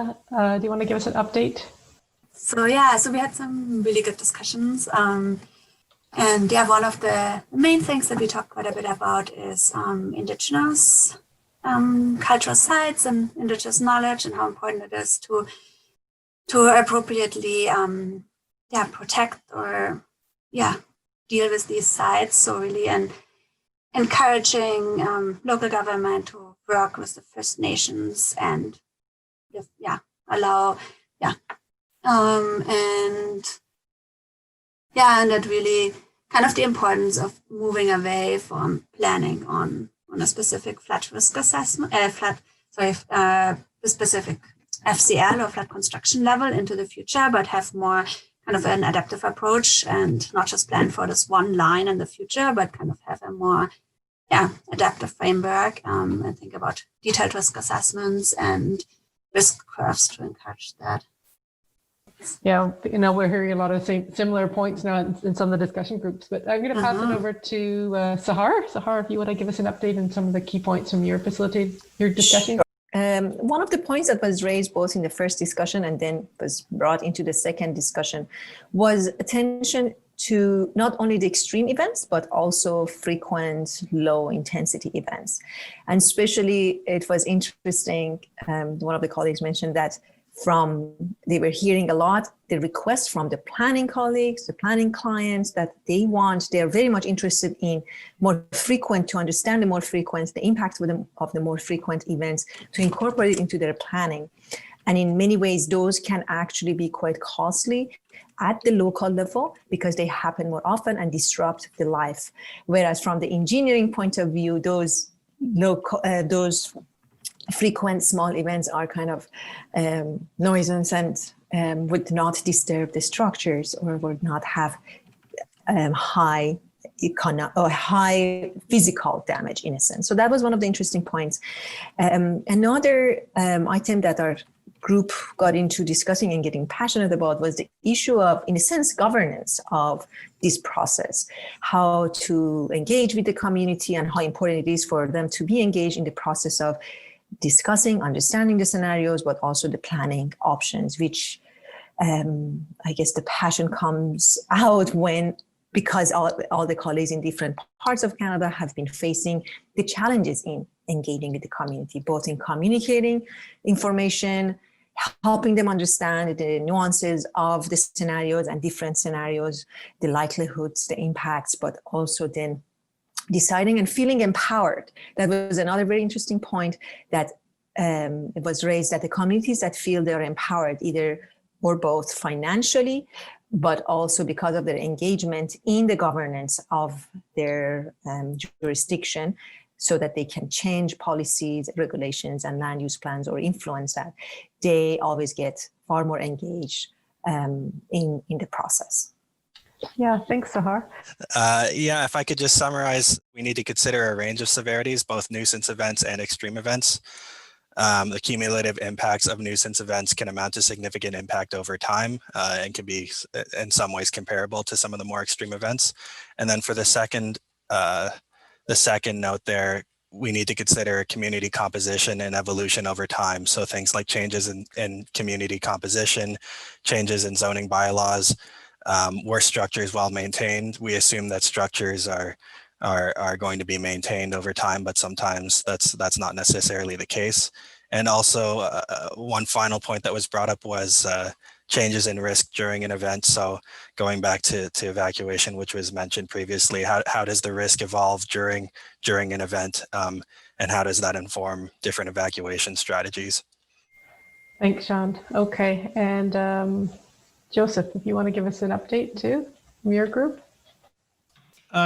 do you want to give us an update? So yeah, so we had some really good discussions. And yeah, one of the main things that we talked quite a bit about is Indigenous cultural sites and Indigenous knowledge, and how important it is to appropriately protect or deal with these sites. So really, and encouraging local government to work with the First Nations and allow and that really kind of the importance of moving away from planning on a specific flood risk assessment, the specific FCL or flood construction level into the future, but have more kind of an adaptive approach and not just plan for this one line in the future, but kind of have a more adaptive framework and think about detailed risk assessments and risk curves to encourage that. Yeah, we're hearing a lot of similar points now in some of the discussion groups, but I'm going to pass it over to Sahar. Sahar, if you want to give us an update on some of the key points from your discussion. One of the points that was raised both in the first discussion and then was brought into the second discussion was attention to not only the extreme events, but also frequent low intensity events. And especially it was interesting, one of the colleagues mentioned that they were hearing a lot, the requests from the planning colleagues, the planning clients that they're very much interested in more frequent, to understand the impact of the more frequent events, to incorporate it into their planning. And in many ways, those can actually be quite costly at the local level because they happen more often and disrupt the life. Whereas from the engineering point of view, those frequent small events are kind of nuisance and would not disturb the structures or would not have high physical damage in a sense. So that was one of the interesting points. Another item that our group got into discussing and getting passionate about was the issue of, in a sense, governance of this process, how to engage with the community and how important it is for them to be engaged in the process of discussing, understanding the scenarios, but also the planning options, which I guess the passion comes out because all the colleagues in different parts of Canada have been facing the challenges in engaging with the community, both in communicating information, helping them understand the nuances of the scenarios and different scenarios, the likelihoods, the impacts, but also then deciding and feeling empowered. That was another very interesting point that it was raised, that the communities that feel they're empowered either or both financially, but also because of their engagement in the governance of their jurisdiction, so that they can change policies, regulations, and land use plans or influence that, they always get far more engaged in the process. Yeah, thanks, Sahar. If I could just summarize, we need to consider a range of severities, both nuisance events and extreme events. The cumulative impacts of nuisance events can amount to significant impact over time and can be in some ways comparable to some of the more extreme events. And then for the second note there, we need to consider community composition and evolution over time. So things like changes in community composition, changes in zoning bylaws, were structures well maintained. We assume that structures are going to be maintained over time, but sometimes that's not necessarily the case. And also one final point that was brought up was changes in risk during an event. So going back to evacuation, which was mentioned previously, how does the risk evolve during an event, and how does that inform different evacuation strategies? Thanks, Sean. Okay, and Joseph, if you want to give us an update too from your group.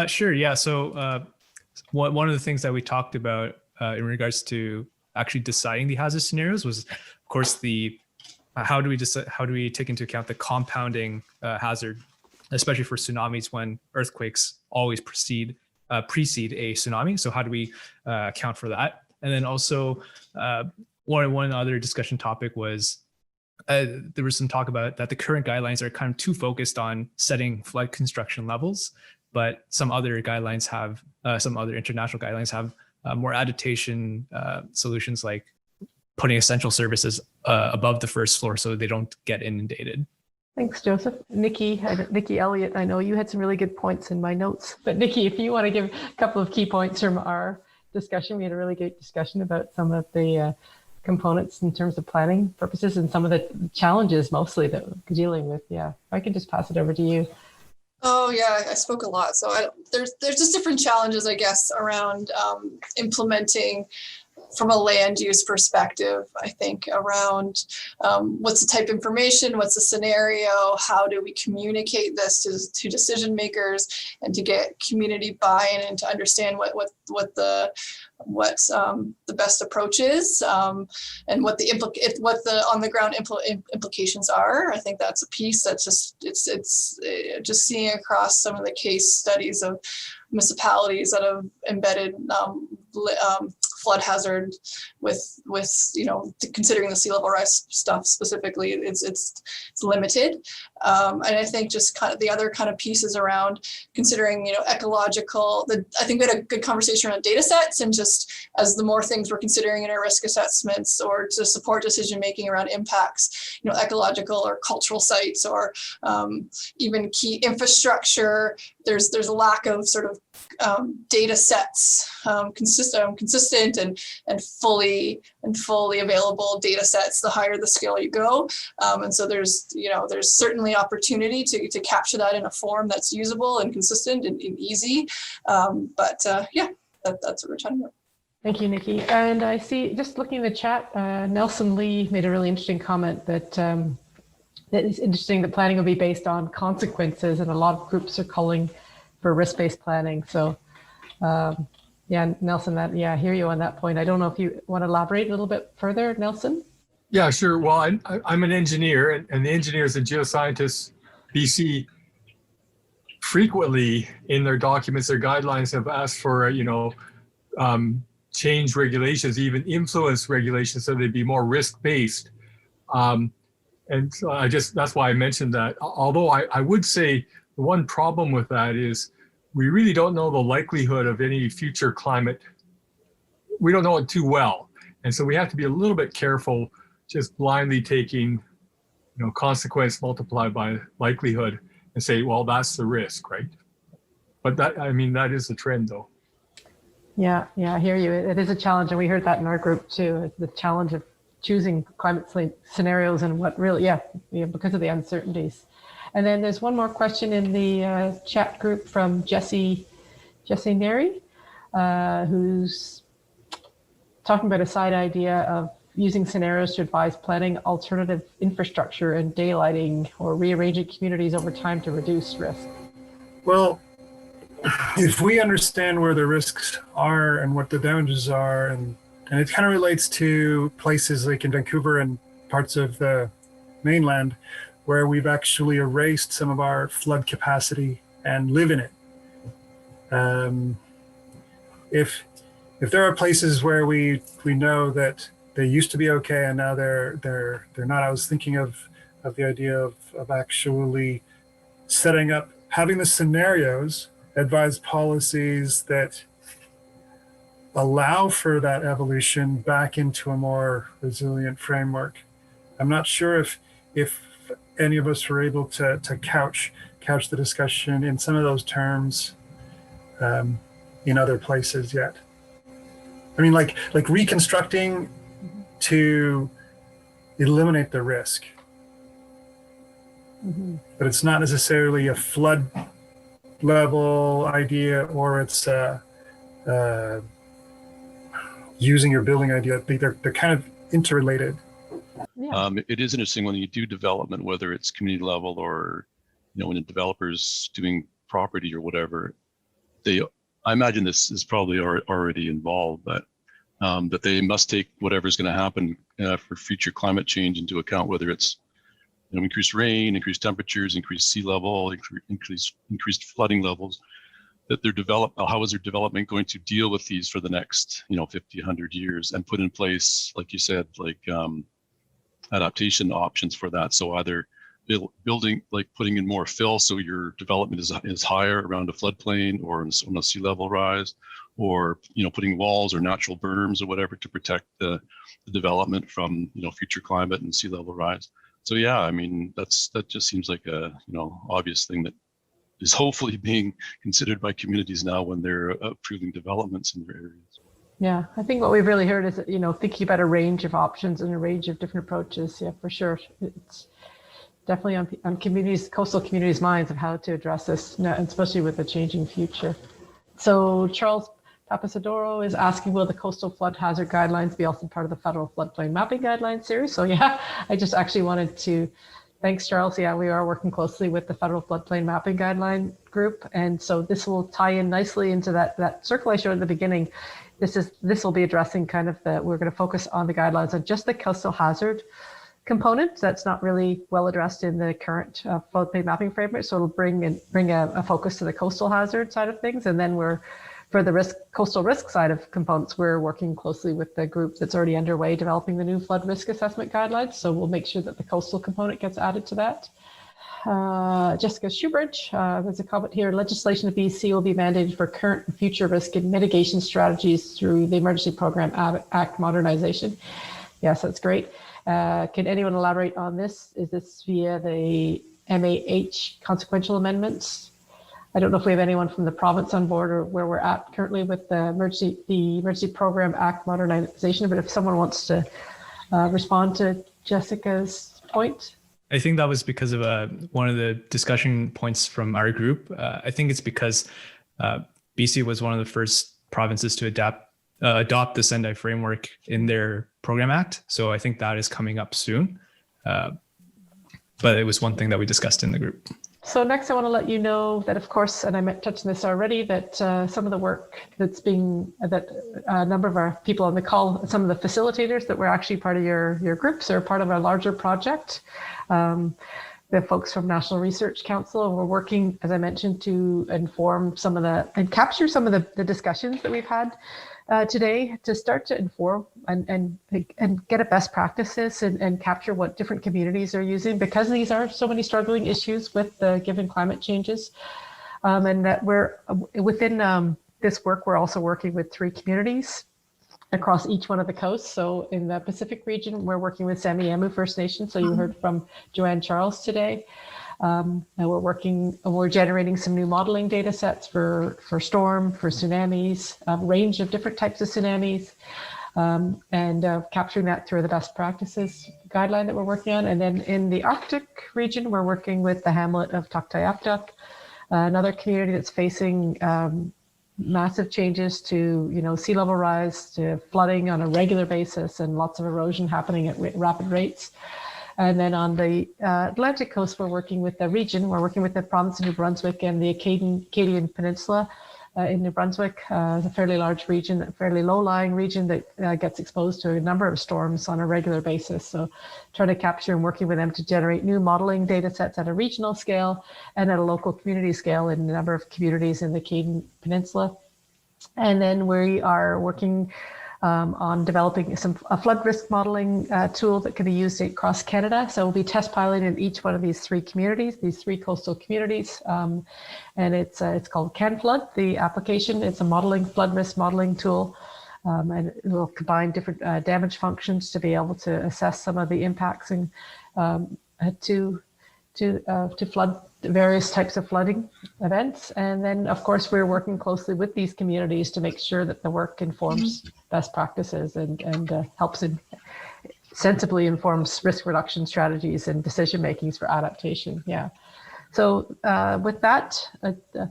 Sure. Yeah. So one of the things that we talked about in regards to actually deciding the hazard scenarios was, of course, the how do we take into account the compounding hazard, especially for tsunamis when earthquakes always precede a tsunami. So how do we account for that? And then also one other discussion topic was there was some talk about that the current guidelines are kind of too focused on setting flood construction levels, but some other guidelines have, some other international guidelines have more adaptation solutions, like putting essential services above the first floor so they don't get inundated. Thanks, Joseph. Nikki Elliott, I know you had some really good points in my notes, but Nikki, if you want to give a couple of key points from our discussion, we had a really good discussion about some of the components in terms of planning purposes and some of the challenges mostly that we're dealing with. Yeah, if I can just pass it over to you. Oh yeah, I spoke a lot. So there's just different challenges, I guess, around implementing from a land use perspective. I think around what's the type of information, what's the scenario, how do we communicate this to decision makers and to get community buy-in and to understand what the best approach is and what the on the ground implications are. I think that's a piece that's it's just seeing across some of the case studies of municipalities that have embedded flood hazard with considering the sea level rise stuff specifically, it's limited. And I think just kind of the other kind of pieces around considering ecological. I think we had a good conversation around data sets and just as the more things we're considering in our risk assessments or to support decision making around impacts, ecological or cultural sites or even key infrastructure. There's a lack of sort of data sets, consistent and fully available data sets. The higher the scale you go, and so there's certainly opportunity to capture that in a form that's usable and consistent and easy. That's what we're talking about. Thank you, Nikki. And I see, just looking in the chat, Nelson Lee made a really interesting comment that that is interesting that planning will be based on consequences, and a lot of groups are calling for risk-based planning. So yeah, Nelson, I hear you on that point. I don't know if you want to elaborate a little bit further, Nelson? Yeah, sure. Well, I'm an engineer, and the engineers and geoscientists, BC, frequently in their documents, their guidelines have asked for, change regulations, even influence regulations, so they'd be more risk-based. And so that's why I mentioned that. Although I would say the one problem with that is we really don't know the likelihood of any future climate. We don't know it too well. And so we have to be a little bit careful just blindly taking, consequence multiplied by likelihood and say, well, that's the risk, right? But that is the trend though. Yeah, I hear you. It is a challenge. And we heard that in our group too, the challenge of choosing climate scenarios and what really, because of the uncertainties. And then there's one more question in the chat group from Jesse Neri, who's talking about a side idea of using scenarios to advise planning alternative infrastructure and daylighting or rearranging communities over time to reduce risk. Well, if we understand where the risks are and what the damages are, and it kind of relates to places like in Vancouver and parts of the mainland where we've actually erased some of our flood capacity and live in it. If there are places where we know that they used to be okay and now they're not, I was thinking of the idea of actually setting up, having the scenarios, advise policies that allow for that evolution back into a more resilient framework. I'm not sure if any of us were able to couch the discussion in some of those terms in other places yet. I mean, like reconstructing to eliminate the risk. Mm-hmm. But it's not necessarily a flood level idea, or it's using your building idea. They're kind of interrelated. Yeah. It is interesting when you do development, whether it's community level or when a developer's doing property or whatever, I imagine this is probably already involved, but that they must take whatever's going to happen for future climate change into account, whether it's increased rain, increased temperatures, increased sea level, increased flooding levels. That how is their development going to deal with these for the next 50, 100 years, and put in place, like you said, like adaptation options for that. So either building, like putting in more fill so your development is higher around a floodplain or on a sea level rise, or putting walls or natural berms or whatever to protect the development from future climate and sea level rise. So yeah, I mean that just seems like a obvious thing that is hopefully being considered by communities now when they're approving developments in their areas. Yeah, I think what we've really heard is thinking about a range of options and a range of different approaches. Yeah, for sure. It's definitely on communities, coastal communities' minds of how to address this, especially with the changing future. So Charles Papasadoro is asking, will the coastal flood hazard guidelines be also part of the federal floodplain mapping guidelines series? So yeah, I just actually wanted to, thanks Charles. Yeah, we are working closely with the federal floodplain mapping guideline group. And so this will tie in nicely into that circle I showed at the beginning. This will be addressing kind of we're going to focus on the guidelines on just the coastal hazard component that's not really well addressed in the current floodplain mapping framework. So it'll bring a focus to the coastal hazard side of things. And then for the coastal risk side of components, we're working closely with the group that's already underway developing the new flood risk assessment guidelines. So we'll make sure that the coastal component gets added to that. Jessica Schubert, there's a comment here. Legislation of BC will be mandated for current and future risk and mitigation strategies through the Emergency Program Act modernization. Yes, that's great. Can anyone elaborate on this? Is this via the MAH consequential amendments? I don't know if we have anyone from the province on board or where we're at currently with the Emergency Program Act modernization, but if someone wants to respond to Jessica's point. I think that was because of one of the discussion points from our group. I think it's because BC was one of the first provinces to adopt the Sendai framework in their program act. So I think that is coming up soon. But it was one thing that we discussed in the group. So next I want to let you know that, of course, and I touched on this already, that some of the work that a number of our people on the call, some of the facilitators that were actually part of your groups are part of a larger project. The folks from National Research Council, and we're working, as I mentioned, to inform and capture some of the discussions that we've had today to start to inform and get at best practices and capture what different communities are using, because these are so many struggling issues with the given climate changes. And that we're within this work, we're also working with 3 communities across each one of the coasts. So in the Pacific region, we're working with Samiemu First Nation. So you heard from Joanne Charles today. And we're generating some new modeling data sets for storm, for tsunamis, a range of different types of tsunamis, and capturing that through the best practices guideline that we're working on. And then in the Arctic region, we're working with the hamlet of Tuktoyaktuk, another community that's facing massive changes to sea level rise, to flooding on a regular basis, and lots of erosion happening at rapid rates. And then on the Atlantic coast, we're working with the region. We're working with the province of New Brunswick and the Acadian Peninsula in New Brunswick. It's a fairly large region, a fairly low-lying region that gets exposed to a number of storms on a regular basis. So trying to capture and working with them to generate new modeling data sets at a regional scale and at a local community scale in a number of communities in the Acadian Peninsula. And then we are working on developing a flood risk modeling tool that can be used across Canada. So we'll be test piloting in each one of these 3 communities, these 3 coastal communities. And it's called CanFlood, the application. It's a flood risk modeling tool. And it will combine different damage functions to be able to assess some of the impacts and to flood various types of flooding events. And then, of course, we're working closely with these communities to make sure that the work informs best practices and helps sensibly informs risk reduction strategies and decision makings for adaptation. Yeah. So with that,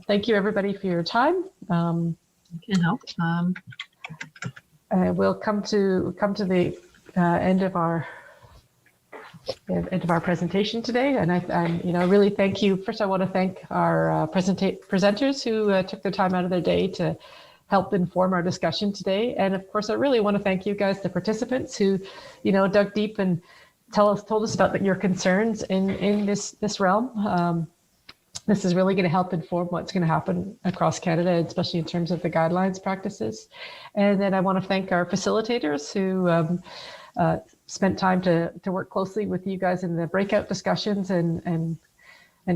thank you everybody for your time. Can help. We'll come to the end of our end of our presentation today. And I really thank you. First, I want to thank our presenters who took the time out of their day to help inform our discussion today. And of course, I really want to thank you guys, the participants who, dug deep and told us about your concerns in this realm. This is really going to help inform what's going to happen across Canada, especially in terms of the guidelines practices. And then I want to thank our facilitators who spent time to work closely with you guys in the breakout discussions and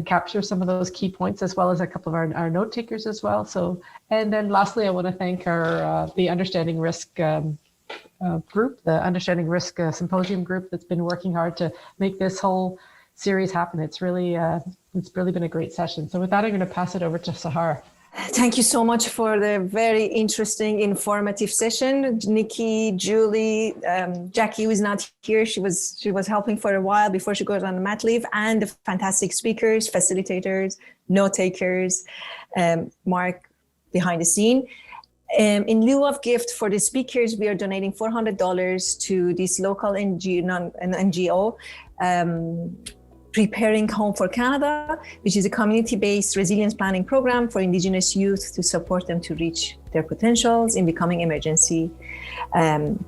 capture some of those key points, as well as a couple of our note takers as well. So, and then lastly, I want to thank our the Understanding Risk group, the Understanding Risk Symposium group that's been working hard to make this whole series happen. It's really been a great session. So with that, I'm going to pass it over to Sahar. Thank you so much for the very interesting, informative session. Nikki, Julie, Jackie, who is not here, she was helping for a while before she goes on mat leave, and the fantastic speakers, facilitators, note takers, Mark behind the scene. In lieu of gift for the speakers, we are donating $400 to this local NGO, Preparing Home for Canada, which is a community-based resilience planning program for Indigenous youth to support them to reach their potentials in becoming emergency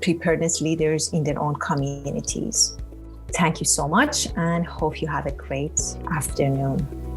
preparedness leaders in their own communities. Thank you so much, and hope you have a great afternoon.